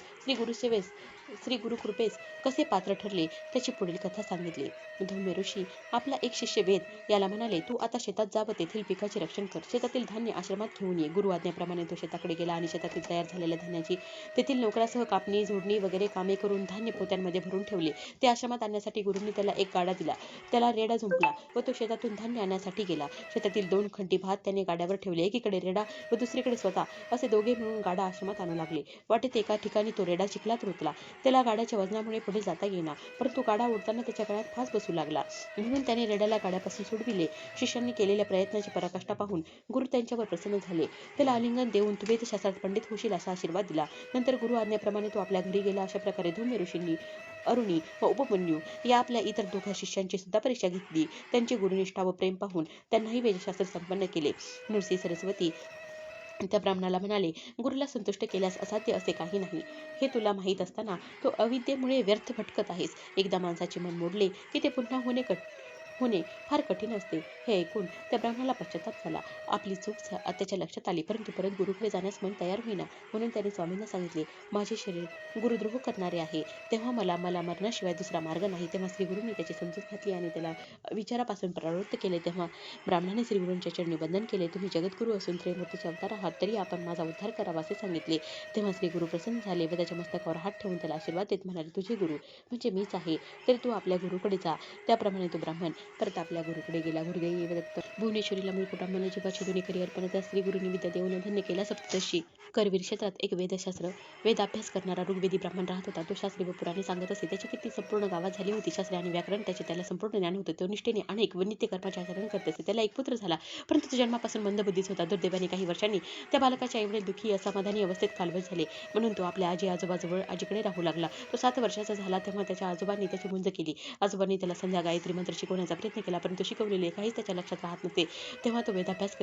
श्री गुरुकृपेस कसे पात्र ठरले त्याची पुढील कथा सांगितली. धौम्य ऋषी आपला एक शिष्य वेद याला म्हणाले, तू आता शेतात जा व तेथील पिकाचे रक्षण कर. शेतातील धान्य आश्रमात घेऊन ये. गुरु आज्ञेप्रमाणे तो शेताकडे गेला आणि शेतातील तयार झालेल्या धान्याची तेथील नोकरासह कापणी, झोडणी वगैरे कामे करून धान्य पोत्यांमध्ये भरून ठेवले. ते आश्रमात आणण्यासाठी गुरूंनी त्याला एक गाडा दिला. त्याला रेडा जुंपला व तो शेतातून धान्य आणण्यासाठी गेला. शेतातील 2 खंडी भात त्याने गाड्यावर ठेवले. एकीकडे रेडा व दुसरीकडे स्वतः असे दोघे मिळून गाडा आश्रमात आणू लागले. वाटेत एका ठिकाणी तो रेडा चिखलात रुतला. त्याला गाड्याच्या वजनामुळे पुढे जाता येईना, परंतु गाडा ओढताना त्याच्या गळ्यात फास बसू लागला. म्हणून त्याने रेड्याला गाड्यापासून सोडविले. शिष्यांनी केलेल्या प्रयत्नाची पराकाष्ठा पाहून गुरु त्यांच्यावर प्रसन्न झाले. त्याला आलिंगन देऊन तू वेदशास्त्रात पंडित होशील असा आशीर्वाद दिला. नंतर गुरु आज्ञेप्रमाणे तो आपल्या घरी गेला. अशा प्रकारे धौम्य ऋषींनी अरुणी व उपमन्यू या आपल्या इतर 2 शिष्यांची सुद्धा परीक्षा घेतली. त्यांची गुरुनिष्ठा व प्रेम पाहून त्यांनाही वेदशास्त्र संपन्न केले. नृसिंह सरस्वती त्या ब्राह्मणाला म्हणाले, गुरुला संतुष्ट केल्यास असाध्य असे काही नाही. हे तुला माहीत असताना तू अविद्येमुळे व्यर्थ भटकत आहेस. एकदा माणसाचे मन मोडले की ते पुन्हा होणे फार कठीण असते. हे ऐकून त्या ब्राह्मणाला पश्चाताप झाला. आपली चूक त्याच्या लक्षात आली, परंतु परत गुरुकडे जाण्यास मन तयार होईना. म्हणून त्याने स्वामींना सांगितले, माझे शरीर गुरुद्रोह करणारे आहे. तेव्हा मला मरणाशिवाय दुसरा मार्ग नाही. तेव्हा श्रीगुरूंनी त्याची समजूत घातली आणि त्याला विचारापासून प्रवृत्त केले. तेव्हा ब्राह्मणाने श्रीगुरूंच्या चरणी वंदन केले. तुम्ही जगद्गुरू असून त्रयमूर्तीचे अवतार आहात, तरी आपण माझा उद्धार करावा असे सांगितले. तेव्हा श्रीगुरू प्रसन्न झाले व त्याच्या मस्तकावर हात ठेवून त्याला आशीर्वाद देत म्हणाले, तुझे गुरु म्हणजे मीच आहे, तरी तू आपल्या गुरुकडे जा. त्याप्रमाणे तो ब्राह्मण परत आपल्या गुरुकडे गेला. गुरुदेव दत्त. भुवनेश्वरीला मूळ ब्राह्मण जीवाची दोन्ही करी अर्पण. त्या श्रीगुरूंनी विद्या देऊन धन्य केला. सप्तर्षी करवीर क्षेत्रात एक वेदाभ्यास करणारा ऋग्वेदी ब्राह्मण राहत होता. तो शास्त्रे व पुराणे सांगत असे. त्याची कीर्ती संपूर्ण गावात झाली होती. शास्त्रे आणि व्याकरण त्याला संपूर्ण ज्ञान होते. तो निष्ठेने अनेक व नित्य कर्माचे आचरण करत असे. त्याला एक पुत्र झाला, परंतु तो जन्मापासून मंदबुद्धीच होता. दुर्दैवाने काही वर्षांनी त्या बालकाच्या आईवडील दुःखी असमाधानी अवस्थेत कालवश झाले. म्हणून तो आपल्या आजोबाजवळ आजीकडे राहू लागला. तो 7 वर्षाचा झाला तेव्हा त्याच्या आजोबांनी त्याची मुंज केली. आजोबांनी त्याला संध्या गायत्री मंत्र शिकवण्याचा प्रयत्न केला, परंतु शिकवलेले काहीच त्याच्या लक्षात राहत नसे. तेव्हा तो वेदाभ्यास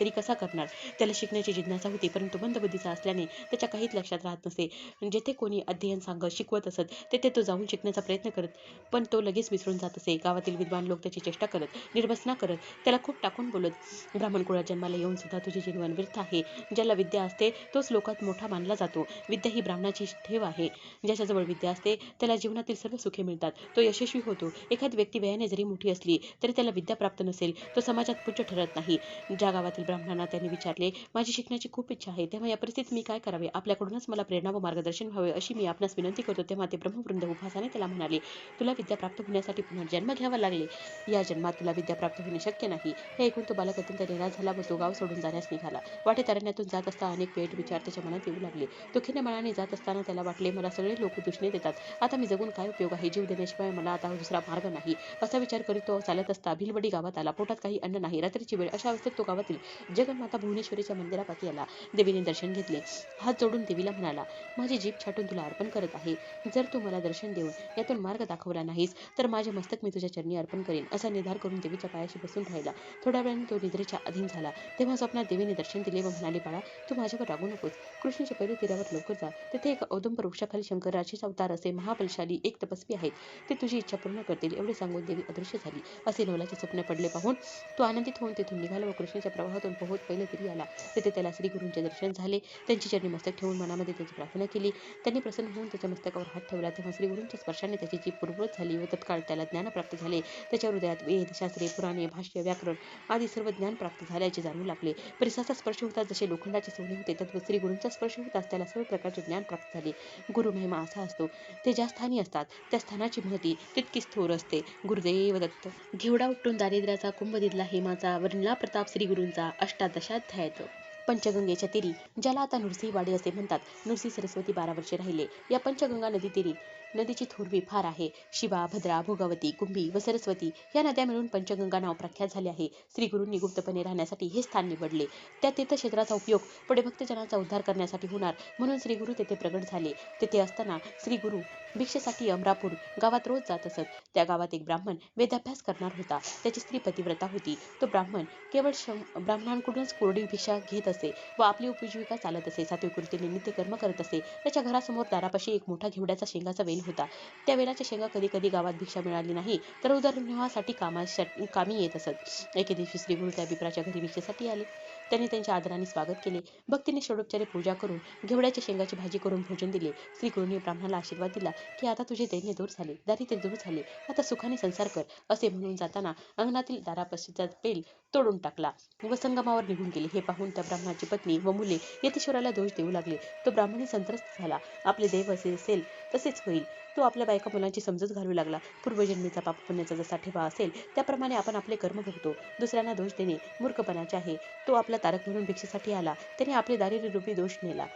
तरी कसा करणार. त्याला शिकण्याची जिज्ञासा होती, परंतु मंदबुद्धीचा असल्याने त्याच्या काहीच लक्षात राहत नसे. जेथे कोणी अध्ययन शिकवत असत तेथे तो जाऊन शिकण्याचा प्रयत्न करत, पण तो लगेच विसरून जात असे. गावातील विद्वान लोक त्याची चेष्टा करत, निर्वसना करत, त्याला खूप टाकून बोलत. ब्राह्मण कुळात जन्माला येऊन सुद्धा तुझे जीवन व्यर्थ आहे. ज्याला विद्या असते तोच लोकात मोठा मानला जातो. विद्या ही ब्राह्मणाची ठेव आहे. ज्याच्याजवळ विद्या असते त्याला जीवनातील सर्व सुखे मिळतात. तो यशस्वी होतो. एखादी व्यक्ती वयाने जरी मोठी असली तरी त्याला विद्या प्राप्त नसेल तो समाजात पूज्य ठरत नाही. ज्या गावातील ब्राह्मणांना त्यांनी विचारले, माझी शिकण्याची खूप इच्छा आहे, तेव्हा या परिस्थितीत मी काय करावे. आपल्याकडूनच मला प्रेरणा व मार्गदर्शन व्हावे अशी मी आपणास विनंती करतो. तेव्हा ते ब्रह्मवृंद उपासाने त्याला म्हणाले, तुला विद्या प्राप्त होण्यासाठी पुनर्जन्म घ्यावा लागले. या जन्मात तुला विद्या प्राप्त होणे शक्य नाही. हे ऐकून तो बालक अत्यंत निराश झाला व तो गाव सोडून जाण्यास निघाला. वाटेत अरण्यातून जात असता अनेक वाईट विचार त्याच्या मनात येऊ लागले. दुःखीने मनाने जात असताना त्याला वाटले, मला सगळे लोक दूषणे देतात. आता मी जगून काय उपयोग आहे. जीव देण्याशिवाय मला आता दुसरा मार्ग नाही. असा विचार करीत तो चालत असता भिलवडी गावात आला. पोटात काही अन्न नाही. रात्रीची वेळ. अशा अवस्थेत तो गावातील जगन्माता भुवनेश्वरीच्या मंदिरापाशी आला. देवीने दर्शन घेतले. हात जोडून देवीला म्हणाला, माझी जीभ छाटून तुला अर्पण करत आहे. जर तू मला दर्शन देऊन यातून मार्ग दाखवला नाहीस तर माझे मस्तक मी तुझ्या चरणी अर्पण करेन. असा निर्धार करून देवीच्या पायाशी बसून राहिला. थोड्या वेळाने तो निद्रेच्या अधीन झाला. तेव्हा स्वप्नात देवीने दर्शन दिले व म्हणाले, बाळा, तू माझ्यावर रागू नकोस. कृष्णेच्या पहिल्या तीरावर लवकर जा. तिथे एक औदुंब वृक्षाखाली शंकराचेच अवतार असे महाबलशाली एक तपस्वी आहेत. ते तुझी इच्छा पूर्ण करतील. एवढे सांगून देवी अदृश्य झाली. असे नवलाचे स्वप्न पडले पाहून तो आनंदित होऊन तेथून निघाला व कृष्णेच्या प्रवाहातून पोहत पहिल्या तीरी आला. तेथे त्याला श्रीगुरूंचे दर्शन झाले. त्यांची चरणी मस्तक ठेवून मनामध्ये त्याची प्रार्थना केली. त्यांनी प्रसन्न होऊन त्याच्या मस्तकावर हात ठेवला. तेव्हा श्रीगुरूंच्या स्पर्शाने त्याची जीभ पूर्ववत झाली व तत्काळ त्याला ज्ञान प्राप्त झाले. त्याच्या हृदयात वेद, शास्त्रे, पुराणे, भाष्य, व्याकरण आदी सर्व ज्ञान प्राप्त झाल्याचे जाणवू लागले. परिसाचा स्पर्श होताच जसे लोखंडाचे सोने होते, तद्वत श्रीगुरूंचा स्पर्श होताच त्याला सर्व प्रकारचे ज्ञान प्राप्त झाले. गुरु महिमा असा असतो, ते ज्या स्थानी असतात त्या स्थानाची महती तितकीच थोर असते. गुरुदेव दत्त. घेवडा उपटून दारिद्र्याचा कुंभ दिदला हेमाचा, वर्णिला प्रताप श्रीगुरूंचा. 18 पंचगंगेच्या तीरी, ज्याला आता नृसिंहवाडी असे म्हणतात, नृसिंह सरस्वती 12 वर्षे राहिले. या पंचगंगा नदीतीरी नदीची थोरवी फार आहे. शिवा, भद्रा, भोगावती, कुंभी व सरस्वती या नद्या मिळून पंचगंगा नाव प्रख्यात झाले आहे. श्रीगुरूंनी गुप्तपणे राहण्यासाठी हे स्थान निवडले. त्या तीर्थक्षेत्राचा उपयोग पुढे भक्तजनांचा उद्धार करण्यासाठी होणार म्हणून श्रीगुरू तेथे प्रगट झाले. तेथे असताना श्रीगुरू भिक्षेसाठी अमरापूर गावात रोज जात असत. त्या गावात एक ब्राह्मण वेदाभ्यास करणार होता. त्याची स्त्री पतिव्रता होती. तो ब्राह्मण केवळ ब्राह्मणांकडूनच कोरडी भिक्षा घेत असे व आपली उपजीविका चालत असे. सात्विक वृत्तीने नित्य कर्म करत असे. त्याच्या घरासमोर दारापाशी एक मोठा घेवड्याचा शेंगाचा वेल होता. त्या वेलाच्या शेंगा कधी कधी गावात भिक्षा मिळाली नाही तर उदरनिर्वाहासाठी कामी येत असत. एके दिवशी श्रीगुरू त्या बिप्राच्या घरी भिक्षेसाठी आले. त्यांनी त्यांच्या आदराने स्वागत केले. भक्तीने षोडोपचारे पूजा करून घेवड्याच्या शेंगाची भाजी करून भोजन दिले. श्री गुरूंनी ब्राह्मणाला आशीर्वाद दिला की आता तुझे दैन्य दूर झाले, दारिद्र्य दूर झाले, आता सुखाने संसार कर. असे म्हणून जाताना अंगणातील दारापाशीचा पेल तोडून टाकला व संगमावर निघून गेले. हे पाहून त्या ब्राह्मणाची पत्नी व मुले यतीश्वराला दोष देऊ लागले. तो ब्राह्मणही संत्रस्त झाला. आपले दैव असे असेल तसेच होईल. तो आपल्या बायका मुलांची समजूत घालू लागला. पूर्वजन्मीचा पापपुण्याचा जसा ठेवा असेल त्याप्रमाणे आपण आपले कर्म भोगतो. दुसऱ्यांना दोष देणे मूर्खपणाचे आहे. तो आपला तारक म्हणून भिक्षेसाठी आला. त्याने आपले दारिद्र्यरूपी दोष नेला.